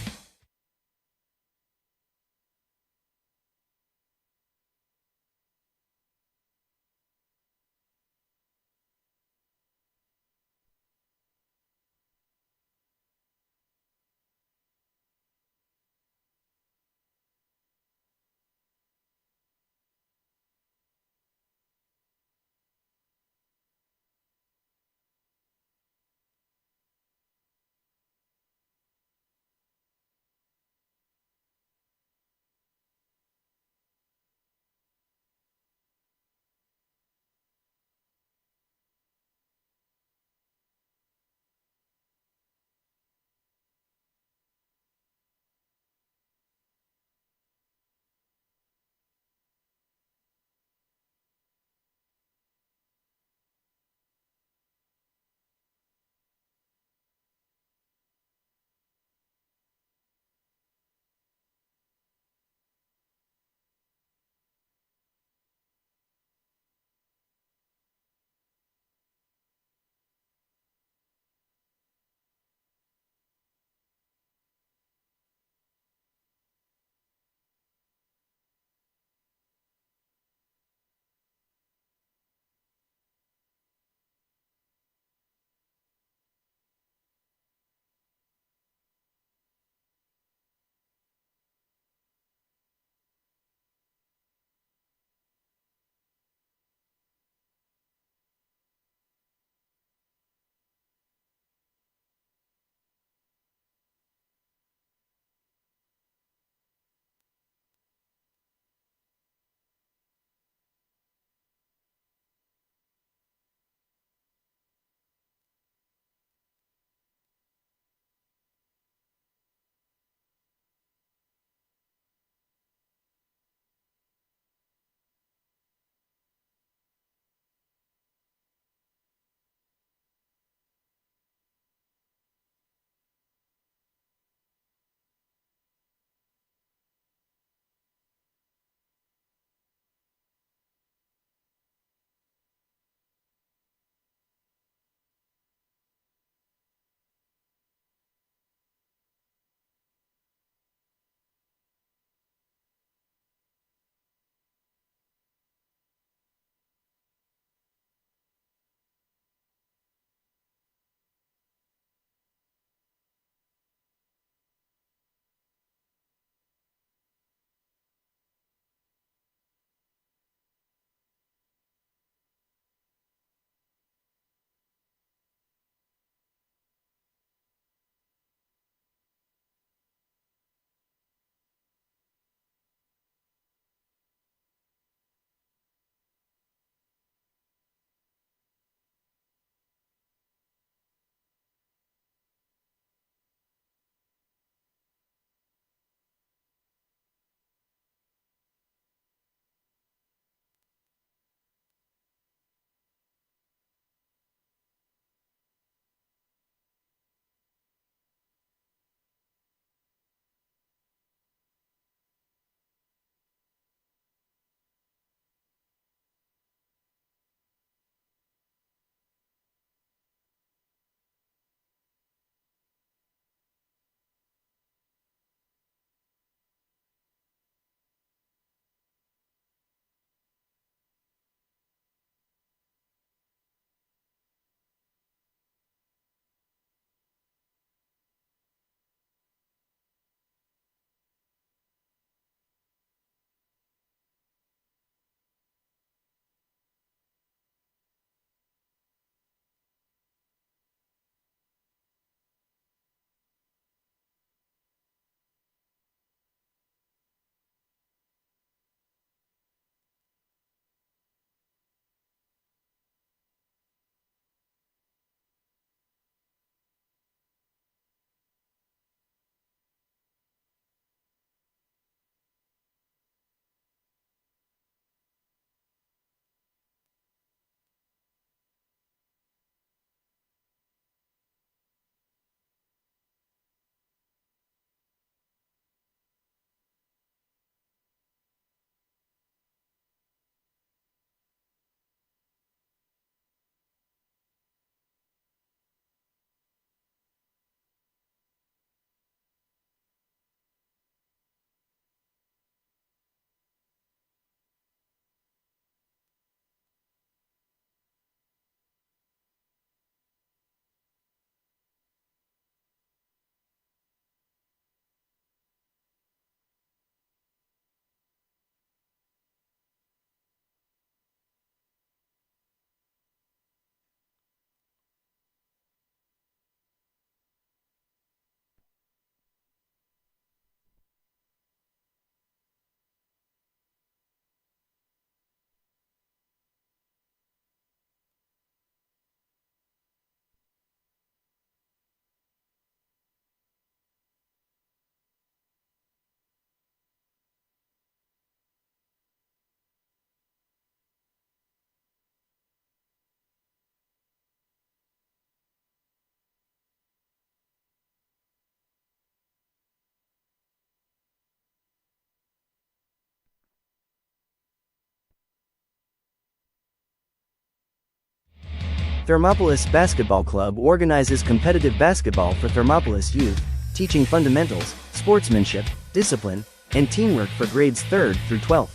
Thermopolis Basketball Club organizes competitive basketball for Thermopolis youth, teaching fundamentals, sportsmanship, discipline, and teamwork for grades 3rd through 12th.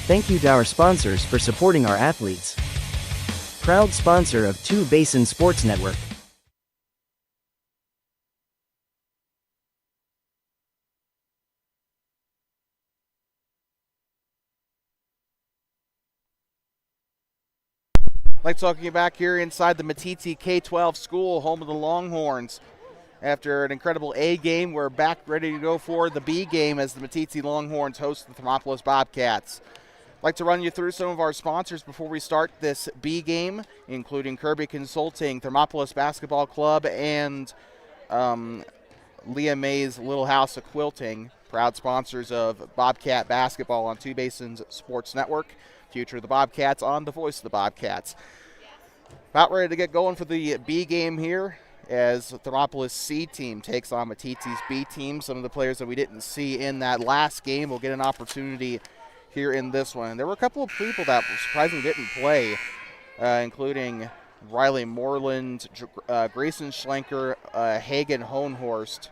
Thank you to our sponsors for supporting our athletes. Proud sponsor of Two Basin Sports Network. Like talking you back here inside the Meeteetse K-12 school, home of the Longhorns. After an incredible A game, we're back ready to go for the B game as the Meeteetse Longhorns host the Thermopolis Bobcats. I'd like to run you through some of our sponsors before we start this B game, including Kirby Consulting, Thermopolis Basketball Club, and Leah May's Little House of Quilting, proud sponsors of Bobcat Basketball on Two Basins Sports Network. Future of the Bobcats on the Voice of the Bobcats. About ready to get going for the B game here as the Thermopolis C team takes on Meeteetse's B team. Some of the players that we didn't see in that last game will get an opportunity here in this one. There were a couple of people that surprisingly didn't play, including Riley Moreland, Grayson Schlenker, Hagen Hohenhorst,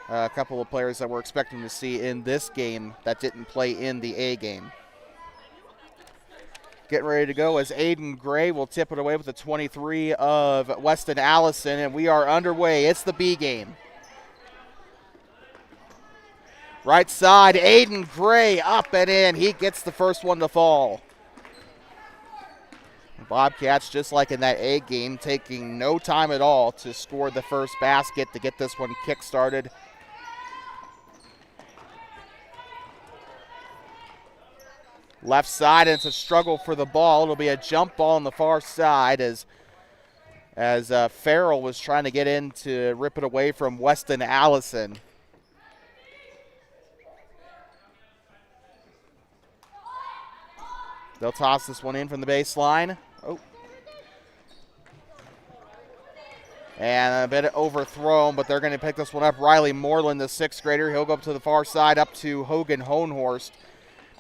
a couple of players that we're expecting to see in this game that didn't play in the A game. Getting ready to go as Aiden Gray will tip it away with the 23 of Weston Allison, and we are underway. It's the B game. Right side, Aiden Gray up and in. He gets the first one to fall. Bobcats, just like in that A game, taking no time at all to score the first basket to get this one kick-started. Left side, and it's a struggle for the ball. It'll be a jump ball on the far side as Farrell was trying to get in to rip it away from Weston Allison. They'll toss this one in from the baseline. Oh. And a bit overthrown, but they're going to pick this one up. Riley Moreland, the 6th grader. He'll go up to the far side, up to Hogan Hohenhorst.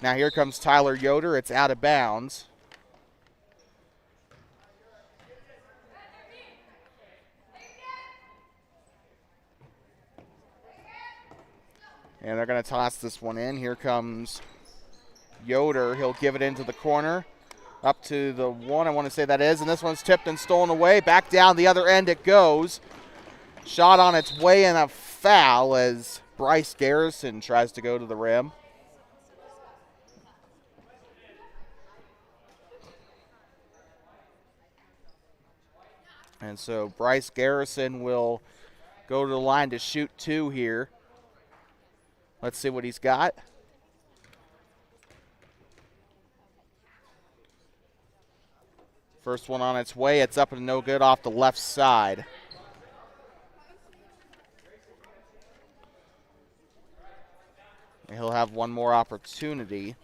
Now here comes Tyler Yoder. It's out of bounds. And they're going to toss this one in. Here comes Yoder. He'll give it into the corner. Up to the one, I want to say that is. And this one's tipped and stolen away. Back down the other end it goes. Shot on its way and a foul as Bryce Garrison tries to go to the rim. And so Bryce Garrison will go to the line to shoot 2 here. Let's see what he's got. First one on its way. It's up and no good off the left side. And he'll have one more opportunity.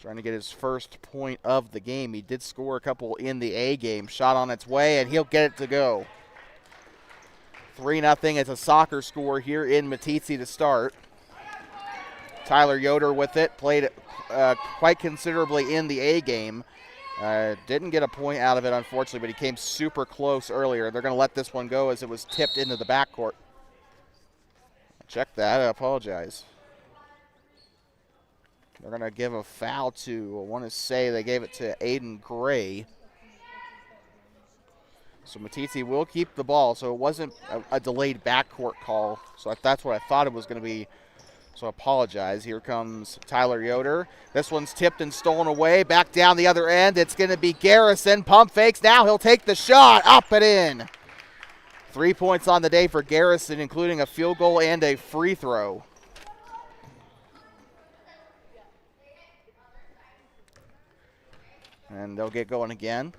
Trying to get his first point of the game. He did score a couple in the A game. Shot on its way, and he'll get it to go. 3-0. It's a soccer score here in Meeteetse to start. Tyler Yoder with it. Played quite considerably in the A game. Didn't get a point out of it, unfortunately, but he came super close earlier. They're going to let this one go as it was tipped into the backcourt. Check that. I apologize. They're going to give a foul to, I want to say they gave it to Aiden Gray. So Meeteetse will keep the ball. So it wasn't a delayed backcourt call. So that's what I thought it was going to be. So I apologize. Here comes Tyler Yoder. This one's tipped and stolen away. Back down the other end. It's going to be Garrison. Pump fakes. Now he'll take the shot. Up and in. 3 points on the day for Garrison, including a field goal and a free throw. And they'll get going again.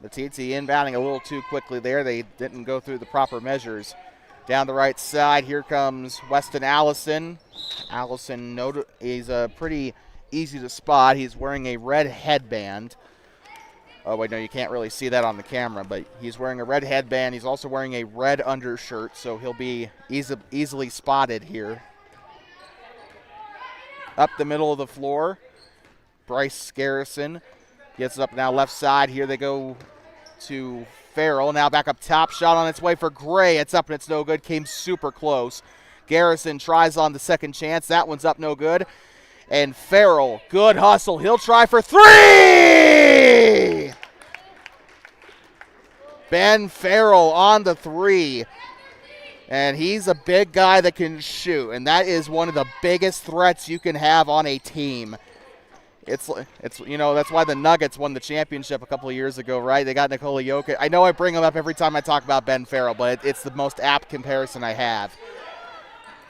Meeteetse inbounding a little too quickly there. They didn't go through the proper measures. Down the right side, here comes Weston Allison. Allison, he's pretty easy to spot. He's wearing a red headband. Oh, wait, no, you can't really see that on the camera, but he's wearing a red headband. He's also wearing a red undershirt, so he'll be easily spotted here. Up the middle of the floor. Bryce Garrison gets it up now left side. Here they go to Farrell. Now back up top. Shot on its way for Gray. It's up and it's no good. Came super close. Garrison tries on the second chance. That one's up no good. And Farrell, good hustle. He'll try for three! Ben Farrell on the three. And he's a big guy that can shoot. And that is one of the biggest threats you can have on a team. It's you know, that's why the Nuggets won the championship a couple of years ago, right? They got Nikola Jokic. I know I bring him up every time I talk about Ben Farrell, but it's the most apt comparison I have.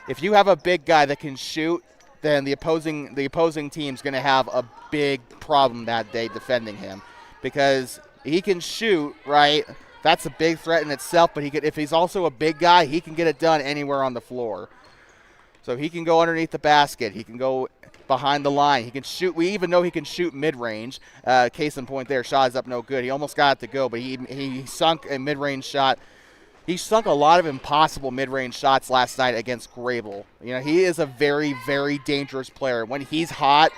If you have a big guy that can shoot, then the opposing team's going to have a big problem that day defending him, because he can shoot, right? That's a big threat in itself, but if he's also a big guy, he can get it done anywhere on the floor. So he can go underneath the basket. He can go behind the line. He can shoot. We even know he can shoot mid-range. Case in point there, shot is up no good. He almost got it to go, but he sunk a mid-range shot. He sunk a lot of impossible mid-range shots last night against Grable. You know, he is a very, very dangerous player. When he's hot,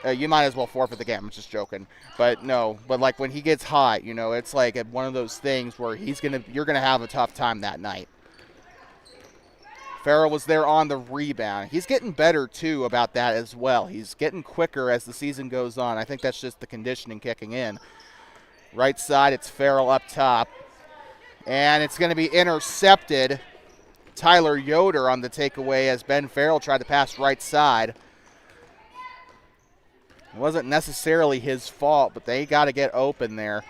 you might as well forfeit the game. I'm just joking. But no, but like when he gets hot, you know, it's like one of those things where you're gonna have a tough time that night. Farrell was there on the rebound. He's getting better, too, about that as well. He's getting quicker as the season goes on. I think that's just the conditioning kicking in. Right side, it's Farrell up top. And it's going to be intercepted. Tyler Yoder on the takeaway as Ben Farrell tried to pass right side. It wasn't necessarily his fault, but they got to get open there.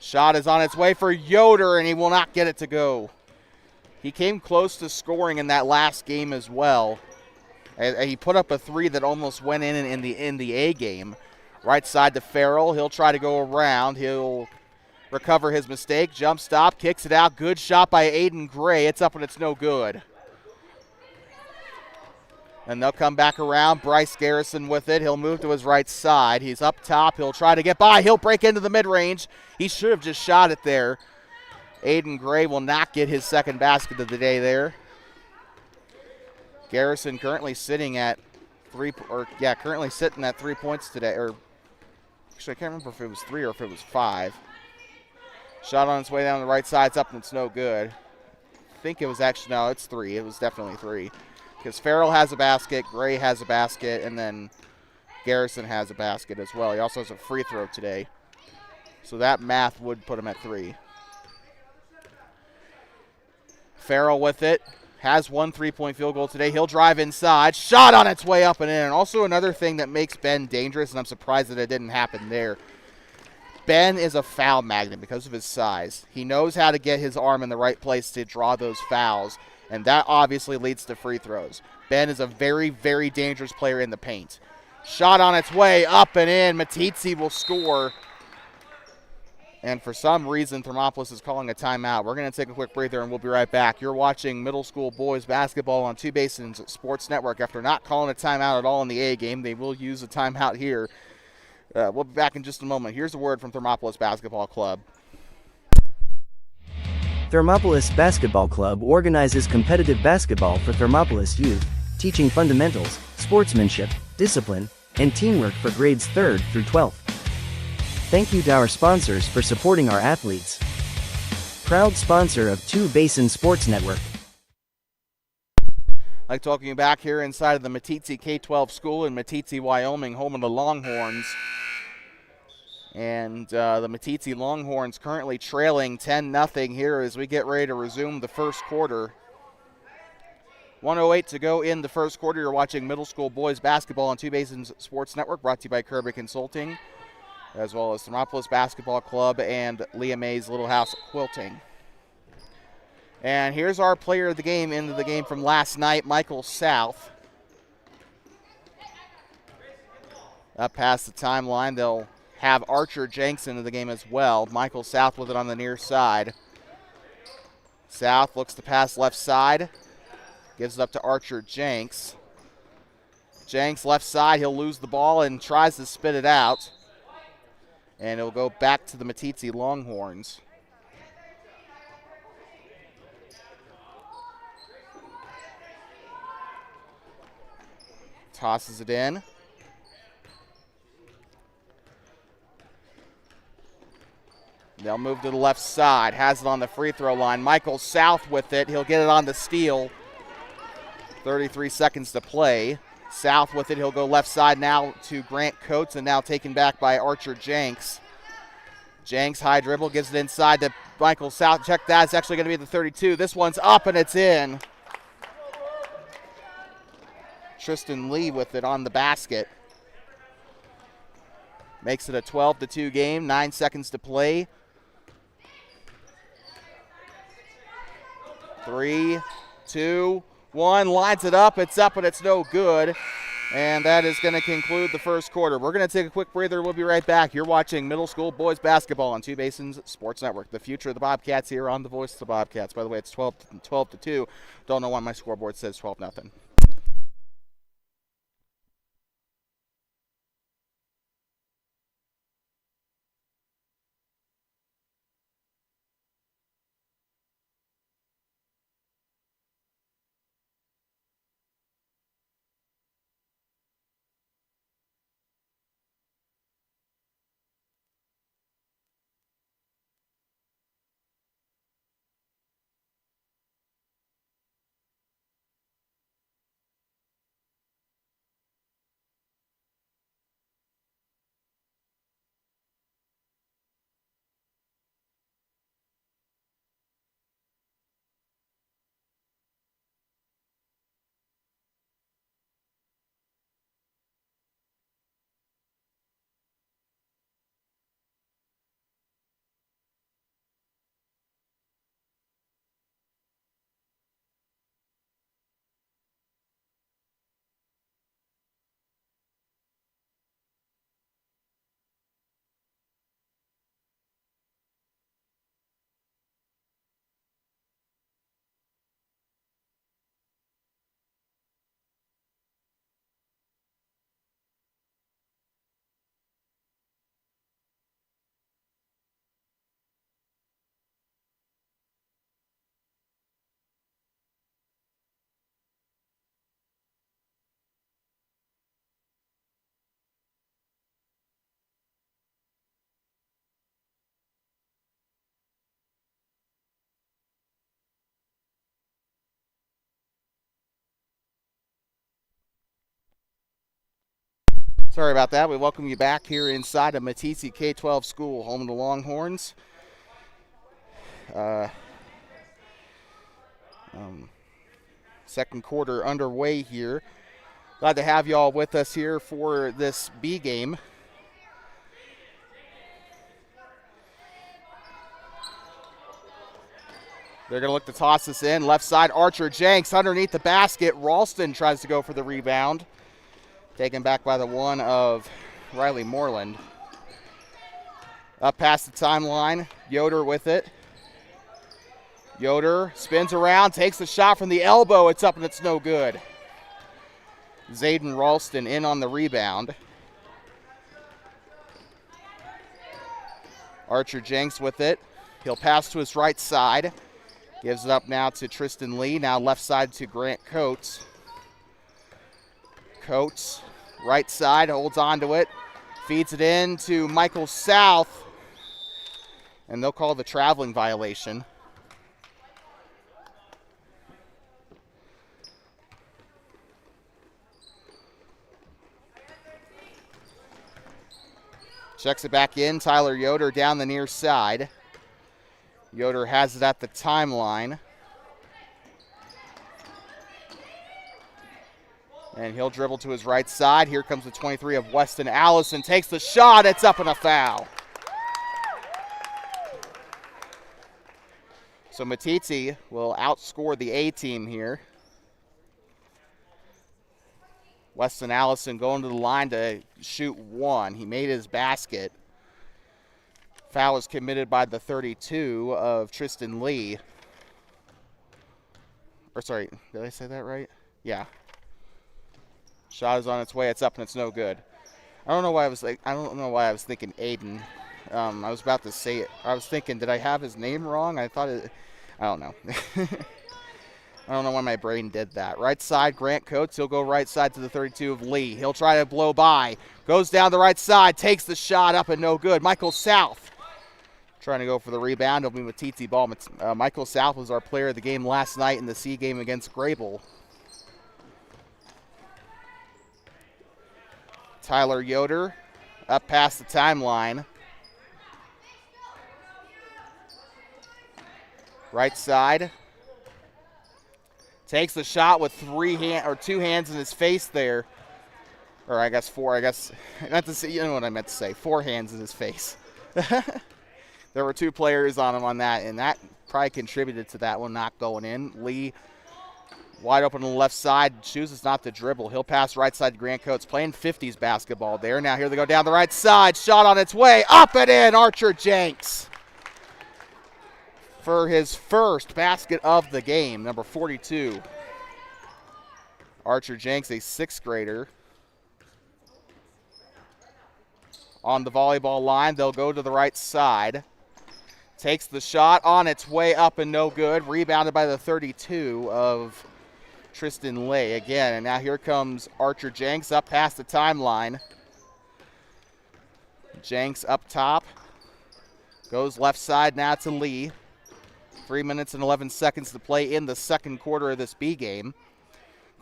Shot is on its way for Yoder, and he will not get it to go. He came close to scoring in that last game as well. He put up a three that almost went in the A game. Right side to Farrell. He'll try to go around. He'll recover his mistake. Jump stop, kicks it out. Good shot by Aiden Gray. It's up and it's no good. And they'll come back around. Bryce Garrison with it. He'll move to his right side. He's up top. He'll try to get by. He'll break into the mid-range. He should have just shot it there. Aiden Gray will not get his second basket of the day there. Garrison currently sitting at 3 points today. Or actually, I can't remember if it was 3 or if it was 5. Shot on its way down the right side. It's up and it's no good. I think it was actually, no, it's 3. It was definitely 3. Because Farrell has a basket, Gray has a basket, and then Garrison has a basket as well. He also has a free throw today. So that math would put him at 3. Farrell with it. Has 1 3-point field goal today. He'll drive inside. Shot on its way up and in. And also another thing that makes Ben dangerous, and I'm surprised that it didn't happen there. Ben is a foul magnet because of his size. He knows how to get his arm in the right place to draw those fouls, and that obviously leads to free throws. Ben is a very, very dangerous player in the paint. Shot on its way up and in. Meeteetse will score. And for some reason, Thermopolis is calling a timeout. We're going to take a quick breather, and we'll be right back. You're watching middle school boys basketball on Two Basins Sports Network. After not calling a timeout at all in the A game, they will use a timeout here. We'll be back in just a moment. Here's a word from Thermopolis Basketball Club. Thermopolis Basketball Club organizes competitive basketball for Thermopolis youth, teaching fundamentals, sportsmanship, discipline, and teamwork for grades 3rd through 12th. Thank you to our sponsors for supporting our athletes. Proud sponsor of Two Basin Sports Network. Like talking back here inside of the Meeteetse K-12 school in Meeteetse, Wyoming, home of the Longhorns. And the Meeteetse Longhorns currently trailing 10-0 here as we get ready to resume the first quarter. 1:08 to go in the first quarter. You're watching middle school boys basketball on Two Basins Sports Network, brought to you by Kirby Consulting, as well as Thermopolis Basketball Club and Leah May's Little House Quilting. And here's our player of the game into the game from last night, Michael South. Up past the timeline, they'll have Archer Jenks into the game as well. Michael South with it on the near side. South looks to pass left side. Gives it up to Archer Jenks. Jenks left side, he'll lose the ball and tries to spit it out. And it'll go back to the Meeteetse Longhorns. Tosses it in. They'll move to the left side. Has it on the free throw line. Michael South with it. He'll get it on the steal. 33 seconds to play. South with it. He'll go left side now to Grant Coates, and now taken back by Archer Jenks. Jenks, high dribble, gives it inside to Michael South. Check that. It's actually going to be the 32. This one's up, and it's in. Tristan Lee with it on the basket. Makes it a 12-2 game. 9 seconds to play. 3, 2, 1. Lines it up. It's up, and it's no good. And that is going to conclude the first quarter. We're going to take a quick breather. We'll be right back. You're watching middle school boys basketball on Two Basins Sports Network. The future of the Bobcats here on the Voice of the Bobcats. By the way, it's 12-2. Don't know why my scoreboard says 12-0. Sorry about that. We welcome you back here inside of Meeteetse K-12 school, home of the Longhorns. Second quarter underway here. Glad to have you all with us here for this B game. They're going to look to toss this in. Left side, Archer Jenks underneath the basket. Ralston tries to go for the rebound. Taken back by the one of Riley Moreland. Up past the timeline, Yoder with it. Yoder spins around, takes the shot from the elbow. It's up and it's no good. Zayden Ralston in on the rebound. Archer Jenks with it. He'll pass to his right side. Gives it up now to Tristan Lee. Now left side to Grant Coates. Coates, right side, holds on to it. Feeds it in to Michael South. And they'll call the traveling violation. Checks it back in. Tyler Yoder down the near side. Yoder has it at the timeline. And he'll dribble to his right side. Here comes the 23 of Weston Allison. Takes the shot. It's up and a foul. So Meeteetse will outscore the A team here. Weston Allison going to the line to shoot one. He made his basket. Foul is committed by the 32 of Tristan Lee. Or sorry, did I say that right? Yeah. Shot is on its way. It's up and it's no good. I don't know why I was thinking Aiden. I was about to say it. I was thinking, did I have his name wrong? I don't know. I don't know why my brain did that. Right side, Grant Coates. He'll go right side to the 32 of Lee. He'll try to blow by. Goes down the right side. Takes the shot up and no good. Michael South trying to go for the rebound. It'll be Meeteetse ball. Michael South was our player of the game last night in the C game against Grable. Tyler Yoder up past the timeline. Right side. Takes the shot with two hands in his face there. Or I guess four. I guess not to say, you know what I meant to say. 4 hands in his face. There were 2 players on him on that, and that probably contributed to that one not going in. Lee wide open on the left side, chooses not to dribble. He'll pass right side to Grant Coates, playing 50s basketball there. Now here they go down the right side. Shot on its way, up and in. Archer Jenks for his first basket of the game, number 42. Archer Jenks, a 6th grader. On the volleyball line, they'll go to the right side. Takes the shot on its way up and no good. Rebounded by the 32 of Tristan Lay again. And now here comes Archer Jenks up past the timeline. Jenks up top. Goes left side now to Lee. 3 minutes and 11 seconds to play in the second quarter of this B game.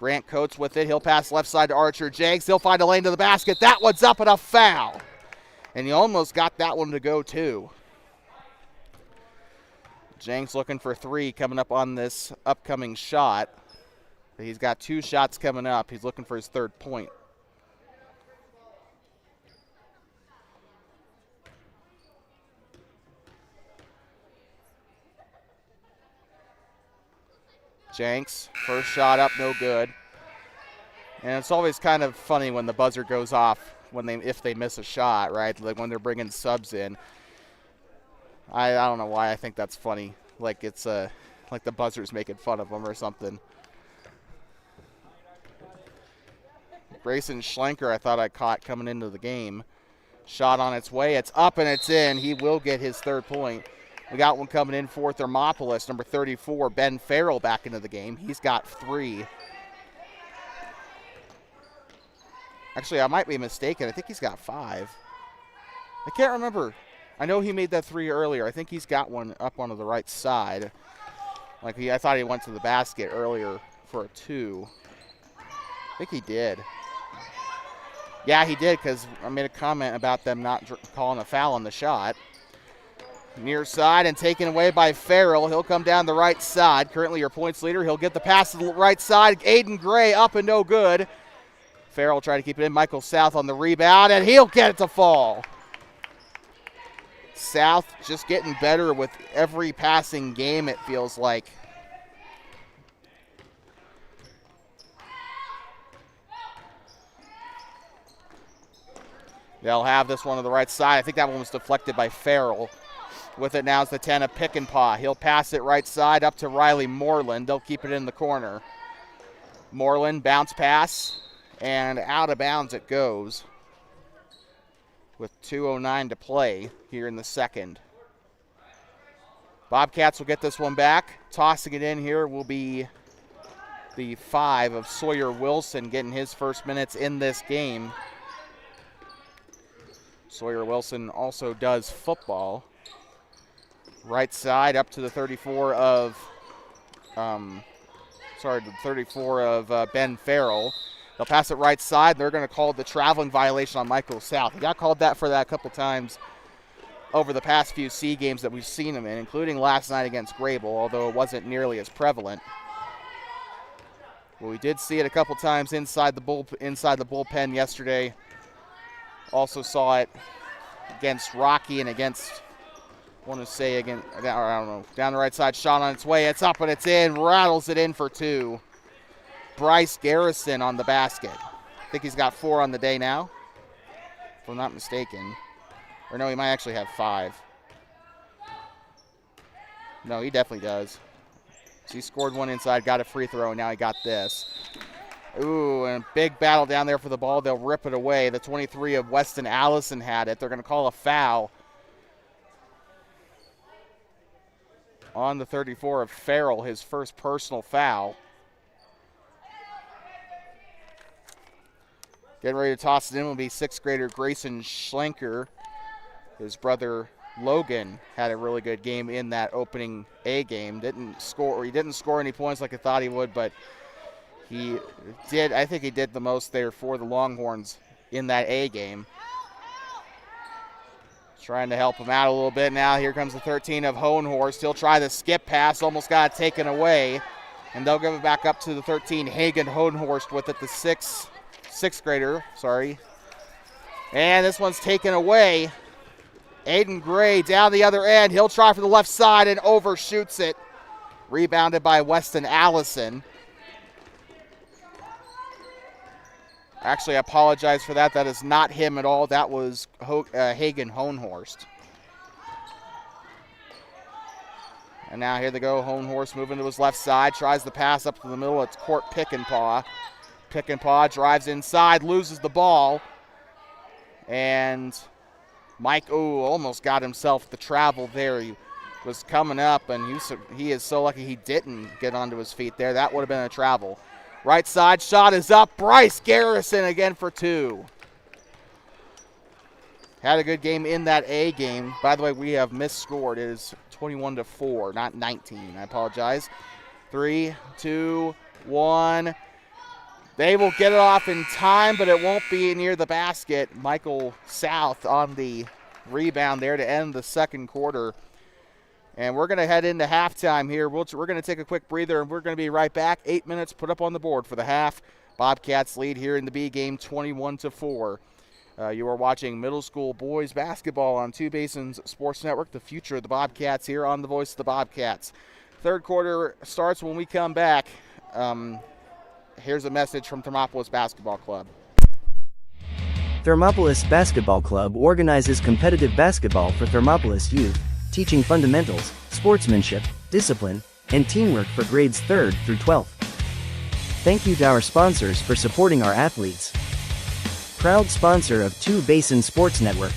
Grant Coates with it. He'll pass left side to Archer Jenks. He'll find a lane to the basket. That one's up and a foul. And he almost got that one to go too. Jenks looking for 3 coming up on this upcoming shot. He's got 2 shots coming up. He's looking for his 3rd point. Jenks, first shot up, no good. And it's always kind of funny when the buzzer goes off if they miss a shot, right? Like when they're bringing subs in. I don't know why I think that's funny. Like it's like the buzzer's making fun of them or something. Grayson Schlenker, I thought I caught coming into the game. Shot on its way. It's up and it's in. He will get his 3rd point. We got one coming in for Thermopolis, number 34, Ben Farrell, back into the game. He's got 3. Actually, I might be mistaken. I think he's got 5. I can't remember. I know he made that 3 earlier. I think he's got one up onto the right side. I thought he went to the basket earlier for a 2. I think he did. Yeah, he did, because I made a comment about them not calling a foul on the shot. Near side and taken away by Farrell. He'll come down the right side. Currently your points leader. He'll get the pass to the right side. Aiden Gray up and no good. Farrell trying to keep it in. Michael South on the rebound, and he'll get it to fall. South just getting better with every passing game, it feels like. They'll have this one on the right side. I think that one was deflected by Farrell. With it now is the 10 of Pickenpaw. He'll pass it right side up to Riley Moreland. They'll keep it in the corner. Moreland, bounce pass, and out of bounds it goes with 2:09 to play here in the second. Bobcats will get this one back. Tossing it in here will be the 5 of Sawyer Wilson, getting his first minutes in this game. Sawyer Wilson also does football. Right side up to the 34 of, Ben Farrell. They'll pass it right side. They're going to call the traveling violation on Michael South. He got called that for that a couple times over the past few C games that we've seen him in, including last night against Grable, although it wasn't nearly as prevalent. Well, we did see it a couple times inside the bullpen yesterday. Also saw it against Rocky and against, down the right side, shot on its way. It's up and it's in, rattles it in for 2. Bryce Garrison on the basket. I think he's got 4 on the day now, if I'm not mistaken. Or no, he might actually have 5. No, he definitely does. So he scored one inside, got a free throw, and now he got this. Ooh, and a big battle down there for the ball. They'll rip it away. The 23 of Weston Allison had it. They're going to call a foul on the 34 of Farrell, his first personal foul. Getting ready to toss it in will be 6th grader Grayson Schlenker. His brother Logan had a really good game in that opening A game. He didn't score any points like I thought he would, but he did. I think he did the most there for the Longhorns in that A game. Trying to help him out a little bit now. Here comes the 13 of Hohenhorst. He'll try the skip pass, almost got it taken away. And they'll give it back up to the 13, Hagen Hohenhorst with it, the sixth grader, sorry. And this one's taken away. Aiden Gray down the other end. He'll try for the left side and overshoots it. Rebounded by Weston Allison. Actually, I apologize for that. That is not him at all. That was Hagen Hohenhorst. And now here they go. Hohenhorst moving to his left side. Tries the pass up to the middle. It's Court Pickenpaw. Pickenpaw drives inside, loses the ball. And Mike, almost got himself the travel there. He was coming up, and he is so lucky he didn't get onto his feet there. That would have been a travel. Right side shot is up. Bryce Garrison again for two. Had a good game in that A game. By the way, we have misscored. It is 21-4, not 19. I apologize. 3, 2, 1. They will get it off in time, but it won't be near the basket. Michael South on the rebound there to end the second quarter. And we're going to head into halftime here. We're going to take a quick breather, and we're going to be right back. 8 minutes put up on the board for the half. Bobcats lead here in the B game 21-4. You are watching middle school boys basketball on Two Basins Sports Network, the future of the Bobcats here on the Voice of the Bobcats. Third quarter starts when we come back. Here's a message from Thermopolis Basketball Club. Thermopolis Basketball Club organizes competitive basketball for Thermopolis youth, teaching fundamentals, sportsmanship, discipline, and teamwork for grades 3rd through 12th. Thank you to our sponsors for supporting our athletes. Proud sponsor of Two Basin Sports Network.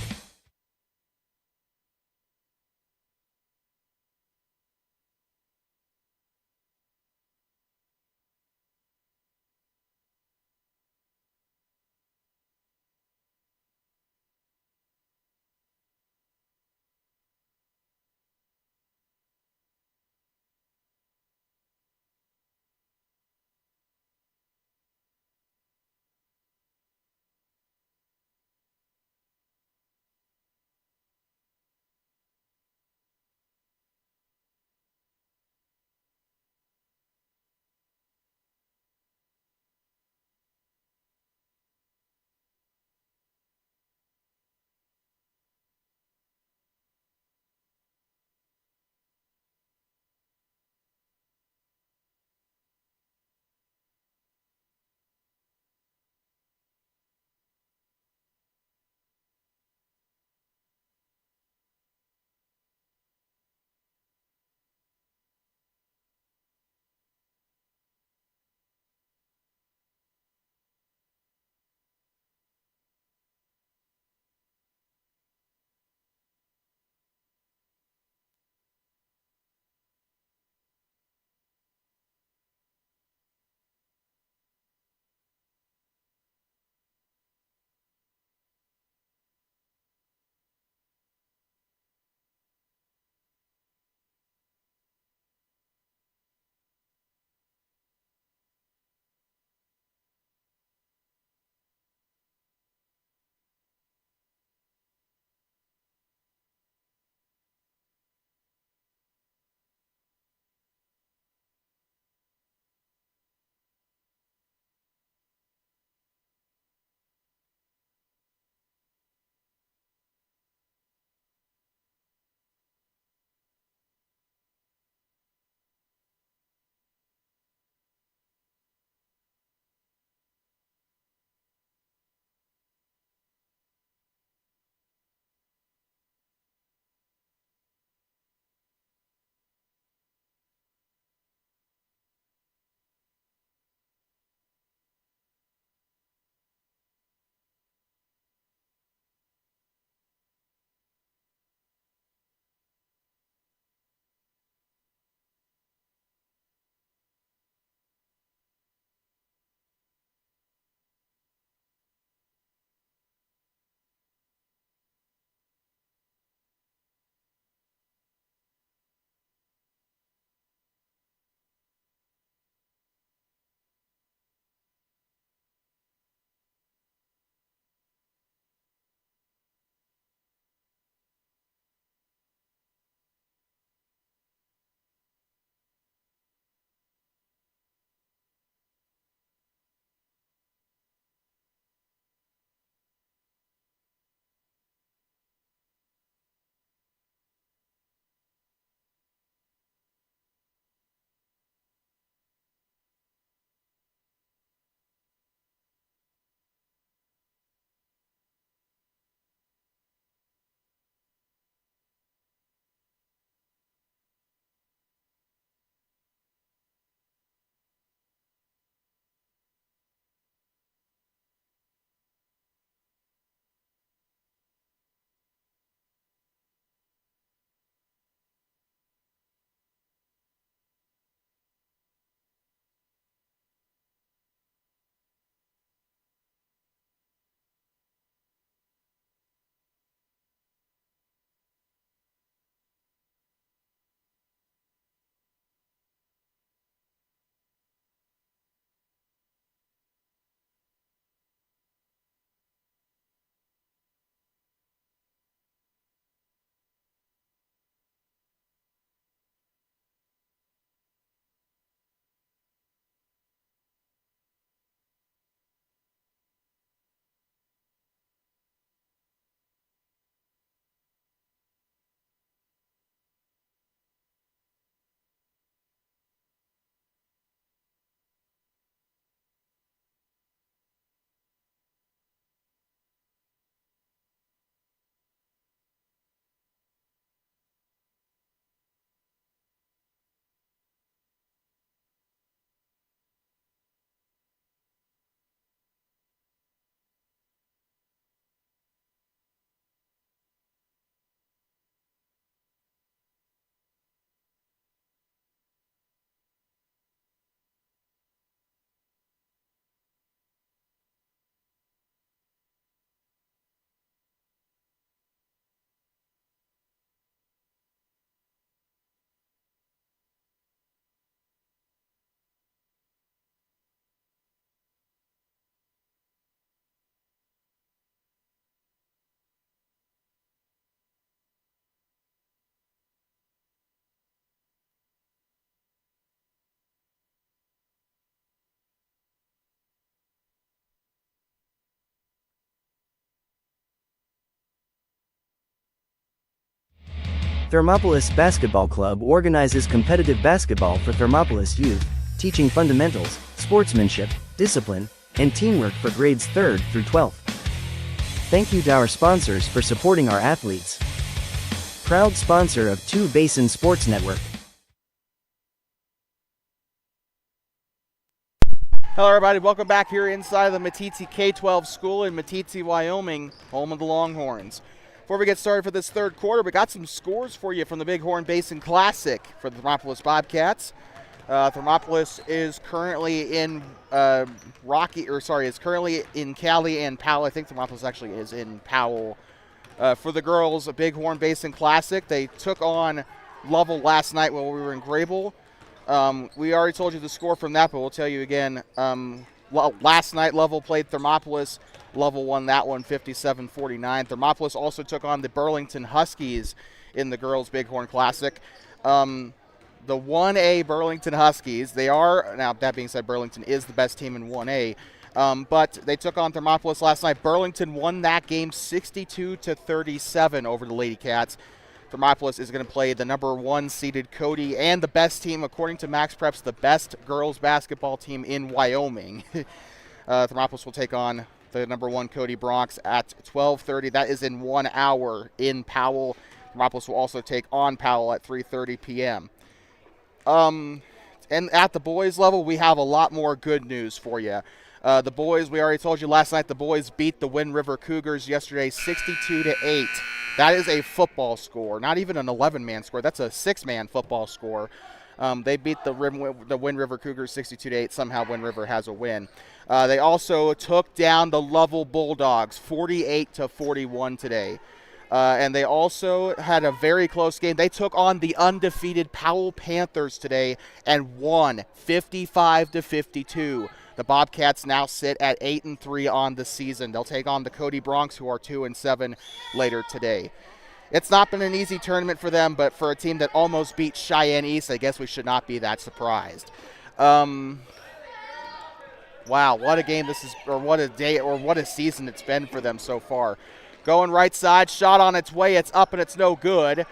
Thermopolis Basketball Club organizes competitive basketball for Thermopolis youth, teaching fundamentals, sportsmanship, discipline, and teamwork for grades 3rd through 12th. Thank you to our sponsors for supporting our athletes. Proud sponsor of Two Basin Sports Network. Hello everybody, welcome back here inside the Meeteetse K-12 school in Meeteetse, Wyoming, home of the Longhorns. Before we get started for this third quarter, we got some scores for you from the Bighorn Basin Classic for the Thermopolis Bobcats. Thermopolis is currently in is currently in Cali and Powell. I think Thermopolis actually is in Powell. For the girls, a Bighorn Basin Classic. They took on Lovell last night while we were in Grable. We already told you the score from that, but we'll tell you again. Last night, Lovell played Thermopolis. Lovell won that one 57-49. Thermopolis also took on the Burlington Huskies in the girls' Bighorn Classic. The 1A Burlington Huskies, now that being said, Burlington is the best team in 1A, but they took on Thermopolis last night. Burlington won that game 62-37 over the Lady Cats. Thermopolis is going to play the number 1 seeded Cody and the best team, according to Max Preps, the best girls basketball team in Wyoming. Thermopolis will take on the number 1 Cody Bronx at 12:30. That is in 1 hour in Powell. Thermopolis will also take on Powell at 3:30 p.m. And at the boys level, we have a lot more good news for you. The boys, we already told you last night, the boys beat the Wind River Cougars yesterday 62-8. That is a football score, not even an 11-man score. That's a 6-man football score. They beat the Wind River Cougars 62-8. Somehow Wind River has a win. They also took down the Lovell Bulldogs 48-41 today. And they also had a very close game. They took on the undefeated Powell Panthers today and won 55-52. The Bobcats now sit at 8-3 on the season. They'll take on the Cody Bronx, who are 2-7 later today. It's not been an easy tournament for them, but for a team that almost beat Cheyenne East, I guess we should not be that surprised. Wow, what a game this is, or what a day, or what a season it's been for them so far. Going right side, shot on its way, it's up and it's no good.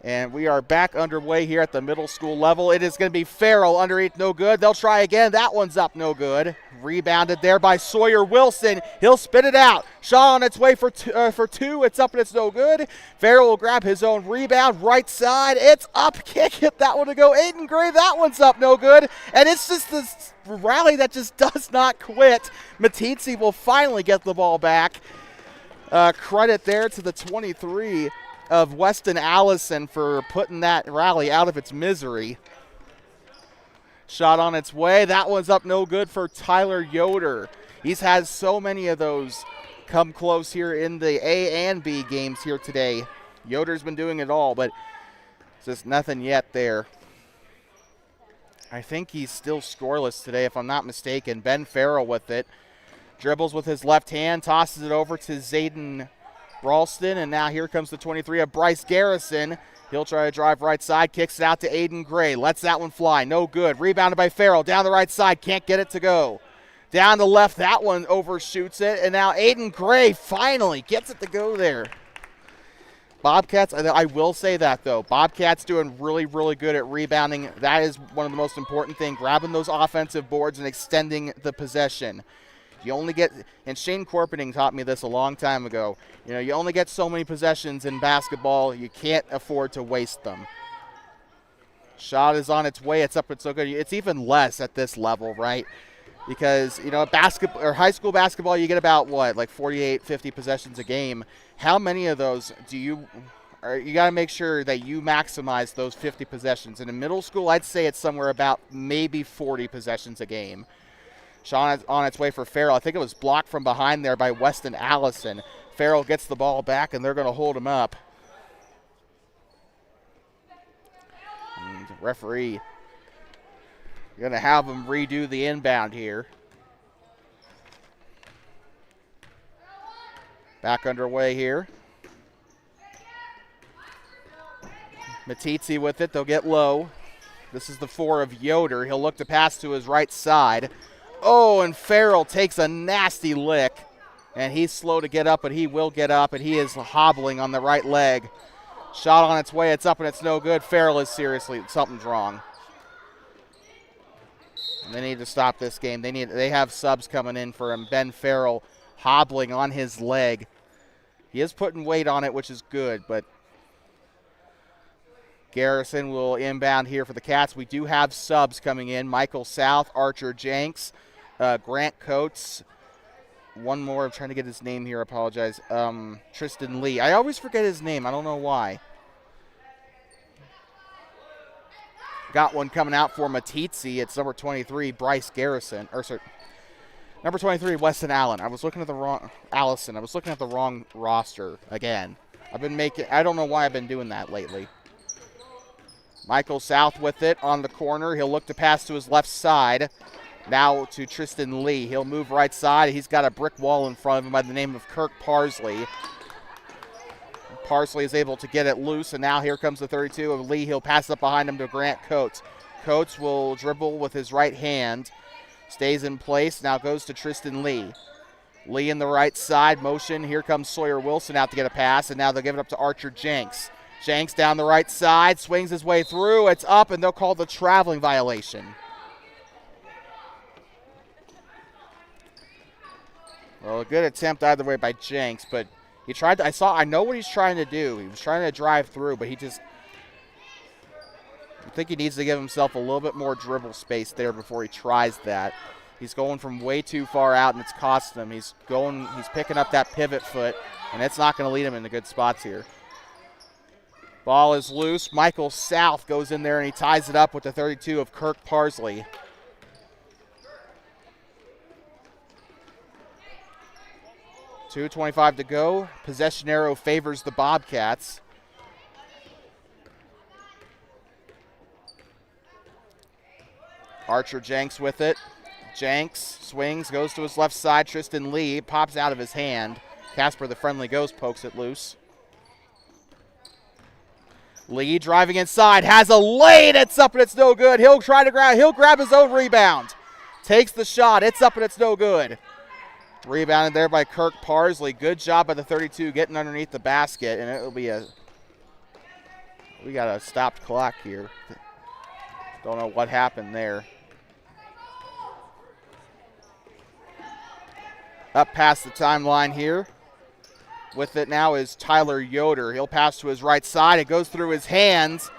And we are back underway here at the middle school level. It is going to be Farrell underneath, no good. They'll try again. That one's up, no good. Rebounded there by Sawyer Wilson. He'll spit it out. Shot on its way for two. It's up and it's no good. Farrell will grab his own rebound. Right side, it's up. Can't get that one to go. Aiden Gray, that one's up, no good. And it's just this rally that just does not quit. Meeteetse will finally get the ball back. Credit there to the 23 of Weston Allison for putting that rally out of its misery. Shot on its way. That one's up no good for Tyler Yoder. He's had so many of those come close here in the A and B games here today. Yoder's been doing it all, but just nothing yet there. I think he's still scoreless today, if I'm not mistaken. Ben Farrell with it. Dribbles with his left hand, tosses it over to Zayden Ralston, and now here comes the 23 of Bryce Garrison. He'll try to drive right side, kicks it out to Aiden Gray, lets that one fly, no good. Rebounded by Farrell, down the right side, can't get it to go. Down the left, that one overshoots it, and now Aiden Gray finally gets it to go there. Bobcats, I will say that though, Bobcats doing really, really good at rebounding. That is one of the most important things, grabbing those offensive boards and extending the possession. You only get, and Shane Corpening taught me this a long time ago, you only get so many possessions in basketball. You can't afford to waste them. Shot is on its way. It's up. It's so good. It's even less at this level, right? Because, basketball or high school basketball, you get about, like 48, 50 possessions a game. How many of those you got to make sure that you maximize those 50 possessions. And in middle school, I'd say it's somewhere about maybe 40 possessions a game. Shot on its way for Farrell. I think it was blocked from behind there by Weston Allison. Farrell gets the ball back, and they're going to hold him up. And referee going to have him redo the inbound here. Back underway here. Meeteetse with it. They'll get low. This is the 4 of Yoder. He'll look to pass to his right side. Oh, and Farrell takes a nasty lick. And he's slow to get up, but he will get up, and he is hobbling on the right leg. Shot on its way. It's up and it's no good. Farrell is seriously, something's wrong. And they need to stop this game. They have subs coming in for him. Ben Farrell hobbling on his leg. He is putting weight on it, which is good, but Garrison will inbound here for the Cats. We do have subs coming in. Michael South, Archer Jenks, Grant Coates. One more. I'm trying to get his name here. I apologize. Tristan Lee. I always forget his name. I don't know why. Got one coming out for Meeteetse. It's number 23, Bryce Garrison. Or sorry, number 23, Weston Allen. I was looking at the wrong Allison. I was looking at the wrong roster again. I don't know why I've been doing that lately. Michael South with it on the corner. He'll look to pass to his left side. Now to Tristan Lee. He'll move right side. He's got a brick wall in front of him by the name of Kirk Parsley. Parsley is able to get it loose, and now here comes the 32 of Lee. He'll pass up behind him to Grant Coates. Coates will dribble with his right hand. Stays in place. Now goes to Tristan Lee. Lee in the right side. Motion. Here comes Sawyer Wilson out to get a pass, and now they'll give it up to Archer Jenks. Jenks down the right side. Swings his way through. It's up, and they'll call the traveling violation. Well, a good attempt either way by Jenks, but he tried to, I know what he's trying to do. He was trying to drive through, but I think he needs to give himself a little bit more dribble space there before he tries that. He's going from way too far out, and it's costing him. He's picking up that pivot foot, and it's not going to lead him into good spots here. Ball is loose. Michael South goes in there, and he ties it up with the 32 of Kirk Parsley. .2:25 to go. Possession arrow favors the Bobcats. Archer Jenks with it. Jenks swings, goes to his left side. Tristan Lee pops out of his hand. Casper the Friendly Ghost pokes it loose. Lee driving inside, has a lane. It's up and it's no good. He'll grab his own rebound. Takes the shot. It's up and it's no good. Rebounded there by Kirk Parsley. Good job by the 32 getting underneath the basket, and it'll be we got a stopped clock here. Don't know what happened there. Up past the timeline here. With it now is Tyler Yoder. He'll pass to his right side. It goes through his hands,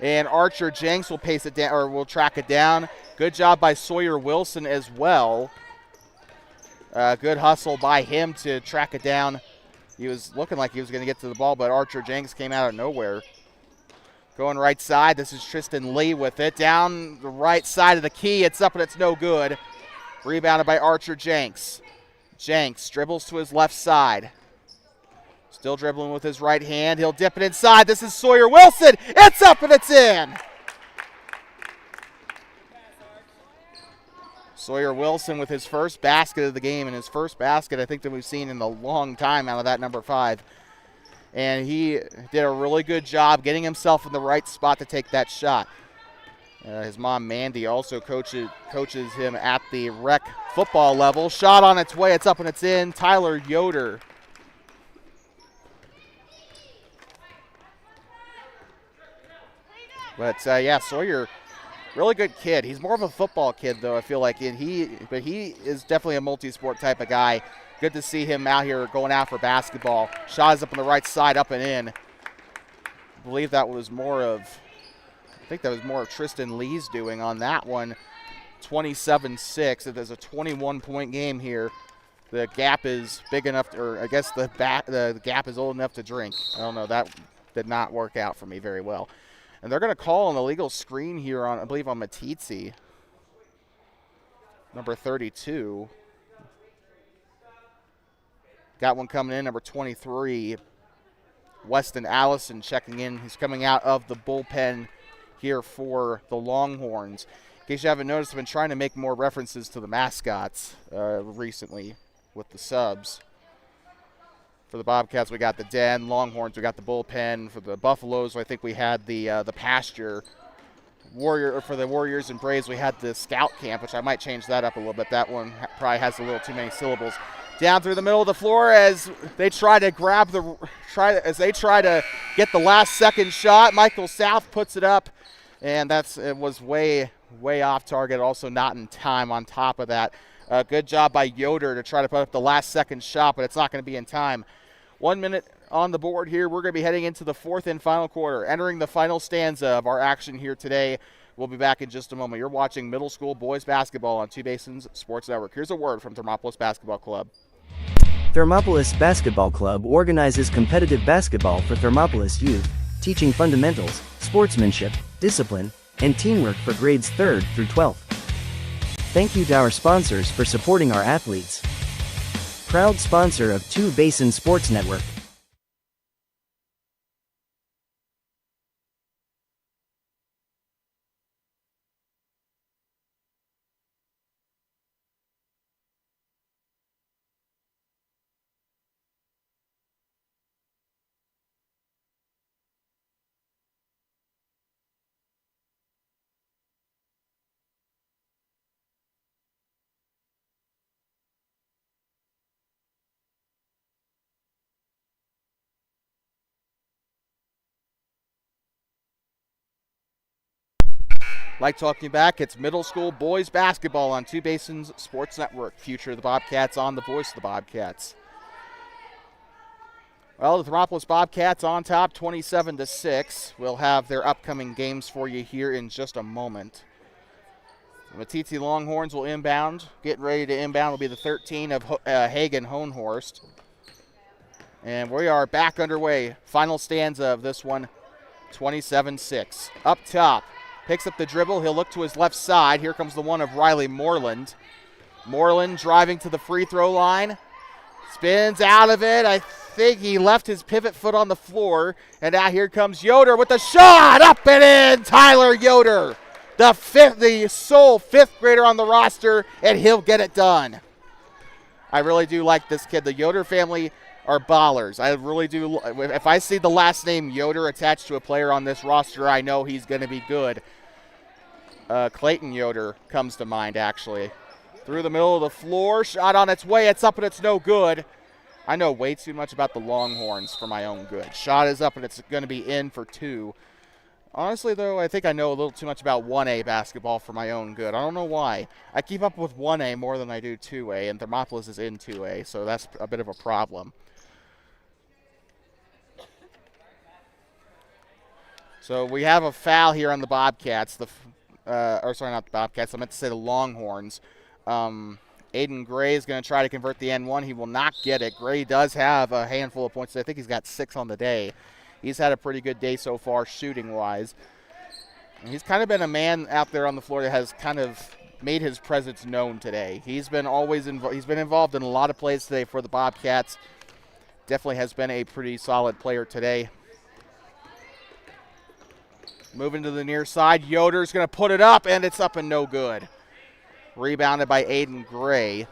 and Archer Jenks will pace it down, or will track it down. Good job by Sawyer Wilson as well. Good hustle by him to track it down. He was looking like he was going to get to the ball, but Archer Jenks came out of nowhere. Going right side, this is Tristan Lee with it. Down the right side of the key, it's up and it's no good. Rebounded by Archer Jenks. Jenks dribbles to his left side. Still dribbling with his right hand. He'll dip it inside. This is Sawyer Wilson. It's up and it's in. Sawyer Wilson with his first basket of the game, and his first basket I think that we've seen in a long time out of that number 5. And he did a really good job getting himself in the right spot to take that shot. His mom, Mandy, also coaches him at the rec football level. Shot on its way. It's up and it's in. Tyler Yoder. But, Sawyer, really good kid. He's more of a football kid, though, I feel like. But he is definitely a multi-sport type of guy. Good to see him out here going out for basketball. Shot is up on the right side, up and in. I believe that was more of Tristan Lee's doing on that one. 27-6. It is a 21-point game here. The gap is big enough, or I guess the gap is old enough to drink. I don't know. That did not work out for me very well. And they're going to call an illegal screen here on, I believe, on Meeteetse. Number 32. Got one coming in, number 23. Weston Allison checking in. He's coming out of the bullpen here for the Longhorns. In case you haven't noticed, I've been trying to make more references to the mascots recently with the subs. For the Bobcats, we got the den. Longhorns, we got the bullpen. For the Buffaloes, I think we had the pasture. For the Warriors and Braves, we had the scout camp, which I might change that up a little bit. That one probably has a little too many syllables. Down through the middle of the floor as they try to get the last second shot. Michael South puts it up, and it was way off target, also not in time on top of that. Good job by Yoder to try to put up the last second shot, but it's not going to be in time. 1 minute on the board here. We're going to be heading into the fourth and final quarter, entering the final stanza of our action here today. We'll be back in just a moment. You're watching middle school boys basketball on Two Basins Sports Network. Here's a word from Thermopolis Basketball Club. Thermopolis Basketball Club organizes competitive basketball for Thermopolis youth, teaching fundamentals, sportsmanship, discipline, and teamwork for grades 3rd through 12th. Thank you to our sponsors for supporting our athletes. Proud sponsor of Two Basin Sports Network. Like talking back, it's middle school boys basketball on Two Basins Sports Network. Future of the Bobcats on the voice of the Bobcats. Well, the Thermopolis Bobcats on top 27-6. We'll have their upcoming games for you here in just a moment. The Meeteetse Longhorns will inbound. Getting ready to inbound will be the 13 of Hagen Hohenhorst. And we are back underway. Final stanza of this one, 27-6. Up top. Picks up the dribble. He'll look to his left side. Here comes the one of Riley Moreland. Moreland driving to the free throw line. Spins out of it. I think he left his pivot foot on the floor. And now here comes Yoder with the shot. Up and in. Tyler Yoder, the sole fifth grader on the roster, and he'll get it done. I really do like this kid. The Yoder family are ballers. I really do. If I see the last name Yoder attached to a player on this roster, I know he's going to be good. Clayton Yoder comes to mind, actually. Through the middle of the floor, shot on its way. It's up and it's no good. I know way too much about the Longhorns for my own good. Shot is up and it's going to be in for two. Honestly, though, I think I know a little too much about 1A basketball for my own good. I don't know why. I keep up with 1A more than I do 2A, and Thermopolis is in 2A, so that's a bit of a problem. So we have a foul here on the Bobcats. Sorry, not the Bobcats. I meant to say the Longhorns. Aiden Gray is going to try to convert the N1. He will not get it. Gray does have a handful of points. I think he's got 6 on the day. He's had a pretty good day so far shooting-wise. And he's kind of been a man out there on the floor that has kind of made his presence known today. He's been involved in a lot of plays today for the Bobcats. Definitely has been a pretty solid player today. Moving to the near side, Yoder's going to put it up, and it's up and no good. Rebounded by Aiden Gray.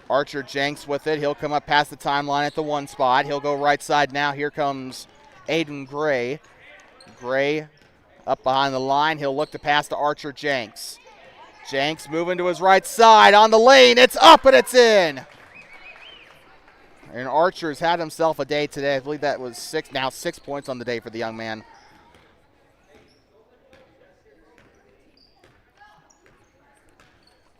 Archer Jenks with it. He'll come up past the timeline at the one spot. He'll go right side now. Here comes Aiden Gray. Gray up behind the line. He'll look to pass to Archer Jenks. Jenks moving to his right side on the lane. It's up and it's in. And Archer's had himself a day today. I believe that was 6 points on the day for the young man.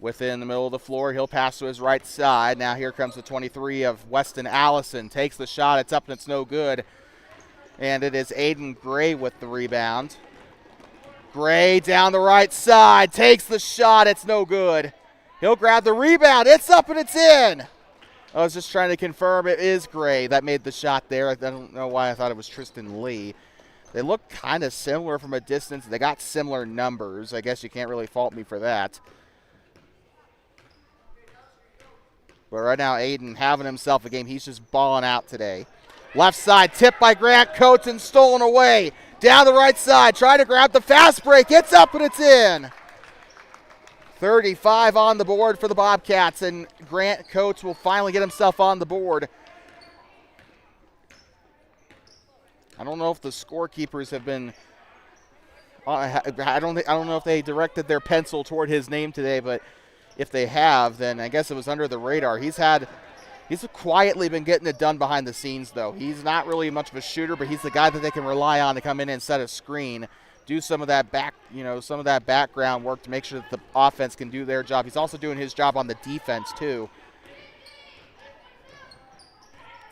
Within the middle of the floor, he'll pass to his right side. Now here comes the 23 of Weston Allison. Takes the shot. It's up and it's no good. And it is Aiden Gray with the rebound. Gray down the right side. Takes the shot. It's no good. He'll grab the rebound. It's up and it's in. I was just trying to confirm it is Gray that made the shot there. I don't know why I thought it was Tristan Lee. They look kind of similar from a distance. They got similar numbers. I guess you can't really fault me for that. But right now, Aiden having himself a game. He's just balling out today. Left side, tipped by Grant Coates and stolen away. Down the right side, try to grab the fast break. It's up and it's in. 35 on the board for the Bobcats, and Grant Coates will finally get himself on the board. I don't know if the scorekeepers have been. I don't know if they directed their pencil toward his name today, but If they have, then I guess it was under the radar. He's quietly been getting it done behind the scenes, though. He's not really much of a shooter, but he's the guy that they can rely on to come in and set a screen, do some of that background work to make sure that the offense can do their job. He's also doing his job on the defense, too.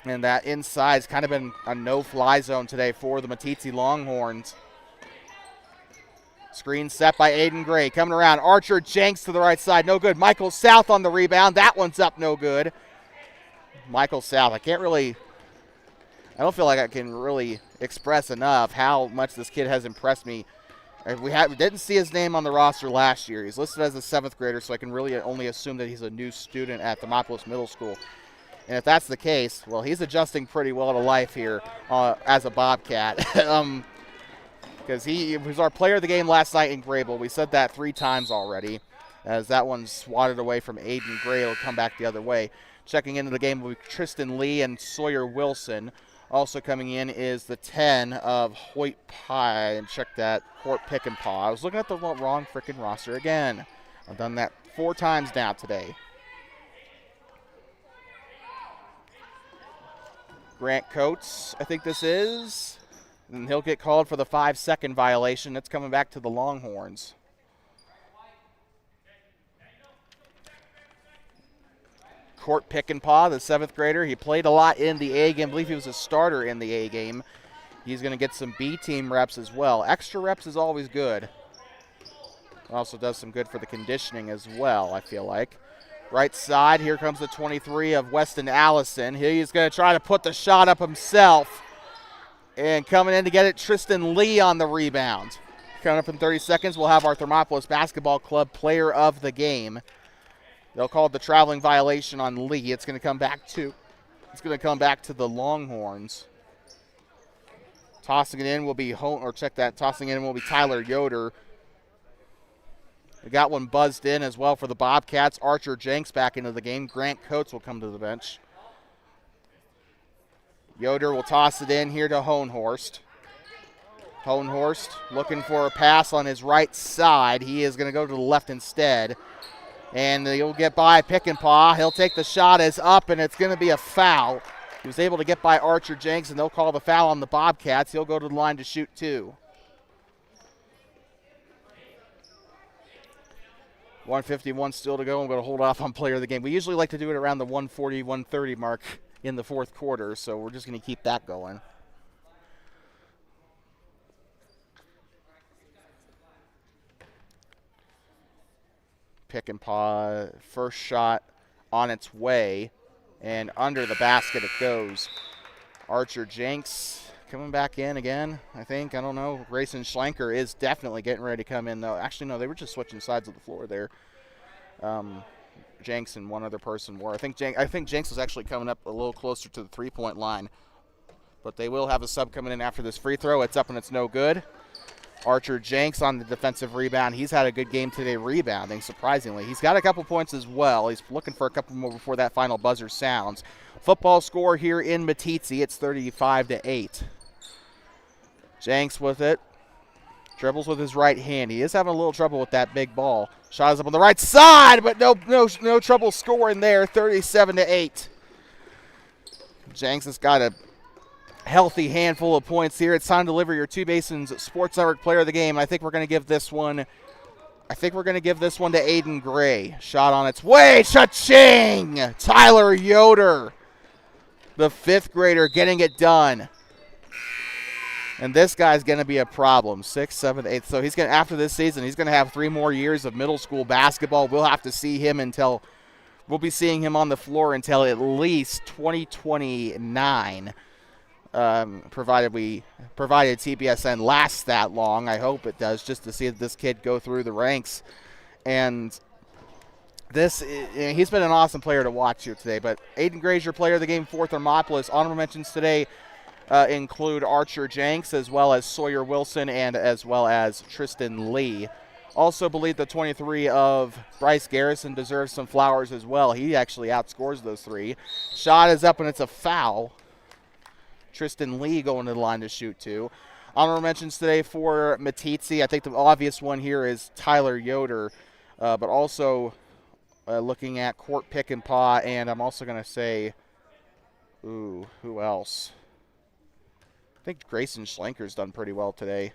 And that inside's kind of been a no-fly zone today for the Meeteetse Longhorns. Screen set by Aiden Gray. Coming around, Archer Jenks to the right side. No good. Michael South on the rebound. That one's up, no good. Michael South. I don't feel like I can really express enough how much this kid has impressed me. We didn't see his name on the roster last year. He's listed as a 7th grader, so I can really only assume that he's a new student at Thermopolis Middle School. And if that's the case, well, he's adjusting pretty well to life here as a Bobcat. Because he was our player of the game last night in Grable. We said that 3 times already. As that one swatted away from Aiden Gray, it'll come back the other way. Checking into the game will be Tristan Lee and Sawyer Wilson. Also coming in is the 10 of Hoyt Pye. And check that, Court Pick and Paw. I was looking at the wrong freaking roster again. I've done that 4 times now today. Grant Coates, I think this is. And he'll get called for the 5-second violation. It's coming back to the Longhorns. Court Pickenpaw, the 7th grader. He played a lot in the A game. I believe he was a starter in the A game. He's going to get some B team reps as well. Extra reps is always good. Also does some good for the conditioning as well, I feel like. Right side, here comes the 23 of Weston Allison. He's going to try to put the shot up himself. And coming in to get it, Tristan Lee on the rebound. Coming up in 30 seconds, we'll have our Thermopolis Basketball Club player of the game. They'll call it the traveling violation on Lee. It's going to come back to the Longhorns. Tossing it in will be tossing it in will be Tyler Yoder. We got one buzzed in as well for the Bobcats. Archer Jenks back into the game. Grant Coates will come to the bench. Yoder will toss it in here to Hohenhorst. Hohenhorst looking for a pass on his right side. He is going to go to the left instead. And he'll get by Pickenpaw. He'll take the shot as up, and it's going to be a foul. He was able to get by Archer Jenks, and they'll call the foul on the Bobcats. He'll go to the line to shoot 2. 151 still to go. I'm going to hold off on player of the game. We usually like to do it around the 140, 130 mark in the 4th quarter, so we're just going to keep that going. Pickenpaw, first shot on its way, and under the basket it goes. Archer Jenks coming back in again, I think. I don't know. Grayson Schlenker is definitely getting ready to come in, though. Actually, no, they were just switching sides of the floor there. Jenks and one other person were. I think Jenks was actually coming up a little closer to the 3-point line. But they will have a sub coming in after this free throw. It's up and it's no good. Archer Jenks on the defensive rebound. He's had a good game today rebounding, surprisingly. He's got a couple points as well. He's looking for a couple more before that final buzzer sounds. Football score here in Meeteetse. It's 35-8. Jenks with it. Dribbles with his right hand. He is having a little trouble with that big ball. Shot is up on the right side, but no trouble scoring there. 37-8. Jenks has got a healthy handful of points here. It's time to deliver your Two Basins Sports Network player of the game. I think we're going to give this one to Aiden Gray. Shot on its way. Cha-ching! Tyler Yoder, the 5th grader, getting it done. And this guy's going to be a problem. 6th, 7th, 8th. So he's going to, after this season, he's going to have 3 more years of middle school basketball. We'll have to see him we'll be seeing him on the floor until at least 2029. Provided TBSN lasts that long. I hope it does, just to see this kid go through the ranks. And he's been an awesome player to watch here today. But Aiden Gray's your player of the game for Thermopolis. Honorable mentions today include Archer Jenks, as well as Sawyer Wilson, and as well as Tristan Lee. Also believe the 23 of Bryce Garrison deserves some flowers as well. He actually outscores those 3. Shot is up and it's a foul. Tristan Lee going to the line to shoot 2. Honorable mentions today for Meeteetse. I think the obvious one here is Tyler Yoder, but also looking at Court Pick and Paw, and I'm also going to say, who else? I think Grayson Schlenker's done pretty well today.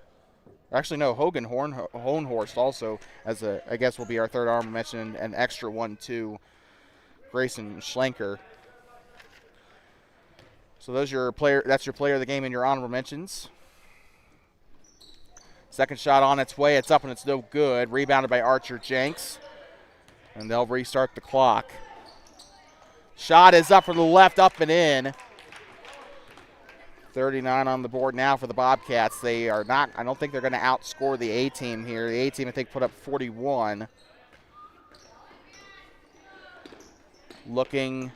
Actually, no, Hogan Hohenhorst also, I guess will be our third honorable mention, an extra one to Grayson Schlenker. So that's your player of the game in your honorable mentions. Second shot on its way. It's up and it's no good. Rebounded by Archer Jenks. And they'll restart the clock. Shot is up from the left, up and in. 39 on the board now for the Bobcats. They are not, I don't think they're going to outscore the A-team here. The A-team, I think, put up 41. Looking,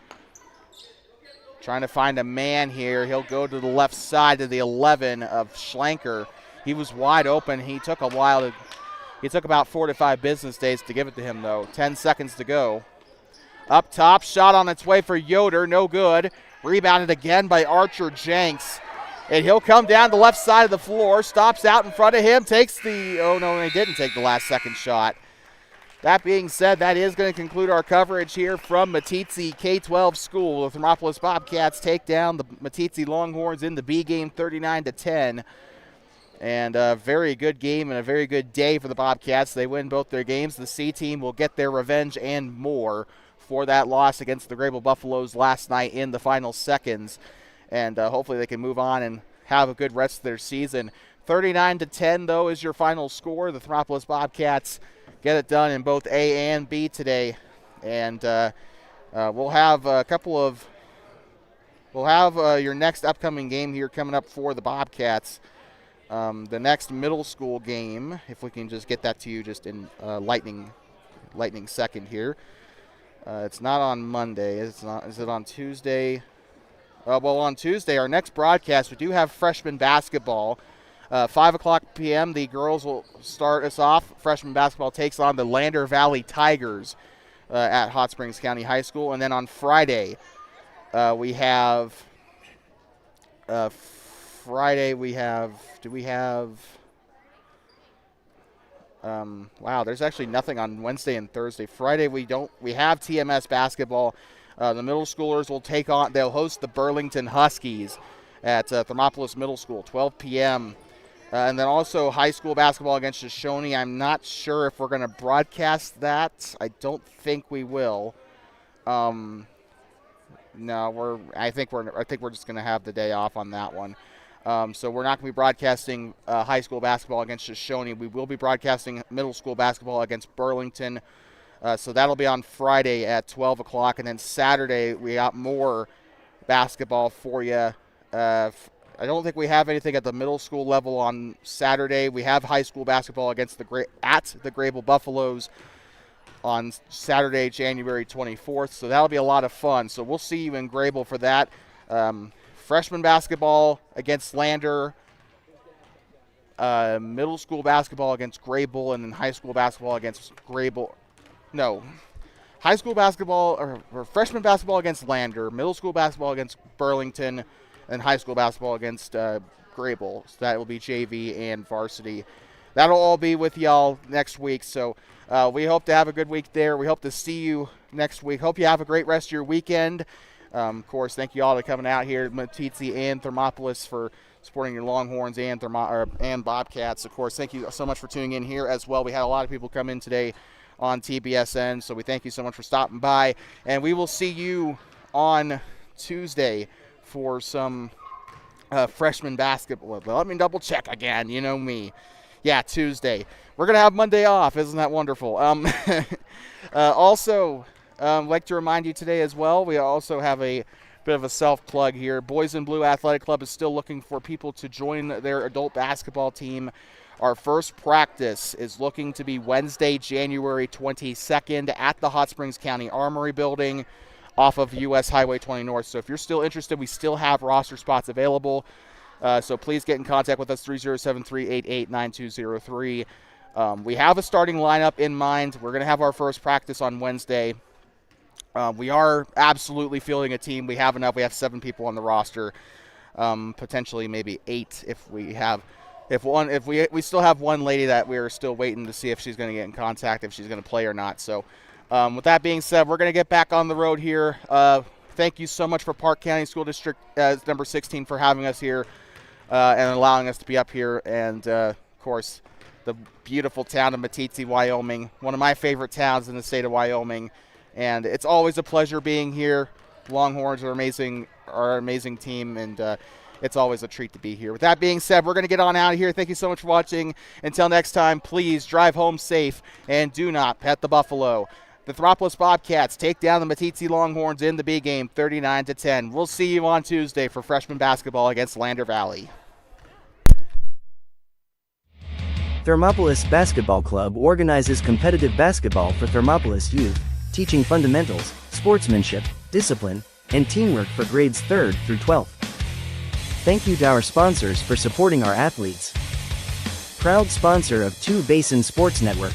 trying to find a man here. He'll go to the left side to the 11 of Schlenker. He was wide open. He took about 4 to 5 business days to give it to him, though. 10 seconds to go. Up top, shot on its way for Yoder, no good. Rebounded again by Archer Jenks. And he'll come down the left side of the floor, stops out in front of him, oh no, he didn't take the last second shot. That being said, that is going to conclude our coverage here from Meeteetse K-12 School. The Thermopolis Bobcats take down the Meeteetse Longhorns in the B game 39-10. And a very good game and a very good day for the Bobcats. They win both their games. The C team will get their revenge and more for that loss against the Grable Buffaloes last night in the final seconds. And hopefully they can move on and have a good rest of their season. 39-10, though, is your final score. The Thermopolis Bobcats get it done in both A and B today. And we'll have your next upcoming game here coming up for the Bobcats. The next middle school game, if we can just get that to you just in lightning second here. It's not on Monday. Is it on Tuesday? On Tuesday, our next broadcast, we do have freshman basketball. 5 o'clock p.m., the girls will start us off. Freshman basketball takes on the Lander Valley Tigers at Hot Springs County High School. And then on Friday, we have there's actually nothing on Wednesday and Thursday. Friday we have TMS basketball. The middle schoolers they'll host the Burlington Huskies at Thermopolis Middle School, 12 p.m. And then also high school basketball against Shoshone. I'm not sure if we're going to broadcast that. I don't think we will. I think we're just going to have the day off on that one. So we're not going to be broadcasting high school basketball against Shoshone. We will be broadcasting middle school basketball against Burlington. So that'll be on Friday at 12 o'clock. And then Saturday, we got more basketball for you. I don't think we have anything at the middle school level on Saturday. We have high school basketball against the Grable Buffaloes on Saturday, January 24th. So that'll be a lot of fun. So we'll see you in Grable for that. Freshman basketball against Lander, middle school basketball against Grable, and then high school basketball against Grable. No, high school basketball or freshman basketball against Lander, middle school basketball against Burlington, and high school basketball against Grable. So that will be JV and varsity. That'll all be with y'all next week. So we hope to have a good week there. We hope to see you next week. Hope you have a great rest of your weekend. Of course, thank you all for coming out here at Meeteetse and Thermopolis for supporting your Longhorns and Bobcats. Of course, thank you so much for tuning in here as well. We had a lot of people come in today on TBSN, so we thank you so much for stopping by. And we will see you on Tuesday for some freshman basketball. Let me double check again. You know me. Yeah, Tuesday. We're going to have Monday off. Isn't that wonderful? Also, like to remind you today as well, we also have a bit of a self-plug here. Boys in Blue Athletic Club is still looking for people to join their adult basketball team. Our first practice is looking to be Wednesday, January 22nd at the Hot Springs County Armory Building off of US Highway 20 North. So if you're still interested, we still have roster spots available. So please get in contact with us, 307-388-9203. We have a starting lineup in mind. We're going to have our first practice on Wednesday. We are absolutely fielding a team. We have enough. We have 7 people on the roster, potentially maybe 8 if we have. If we still have one lady that we're still waiting to see if she's going to get in contact, if she's going to play or not. So With that being said, we're going to get back on the road here. Thank you so much for Park County School District number 16 for having us here and allowing us to be up here. And, of course, the beautiful town of Meeteetse, Wyoming, one of my favorite towns in the state of Wyoming. And it's always a pleasure being here. Longhorns are our amazing team, and it's always a treat to be here. With that being said, we're going to get on out of here. Thank you so much for watching. Until next time, please drive home safe and do not pet the buffalo. The Thermopolis Bobcats take down the Meeteetse Longhorns in the B game 39-10. We'll see you on Tuesday for freshman basketball against Lander Valley. Thermopolis Basketball Club organizes competitive basketball for Thermopolis youth, teaching fundamentals, sportsmanship, discipline, and teamwork for grades 3rd through 12th. Thank you to our sponsors for supporting our athletes. Proud sponsor of Two Basin Sports Network.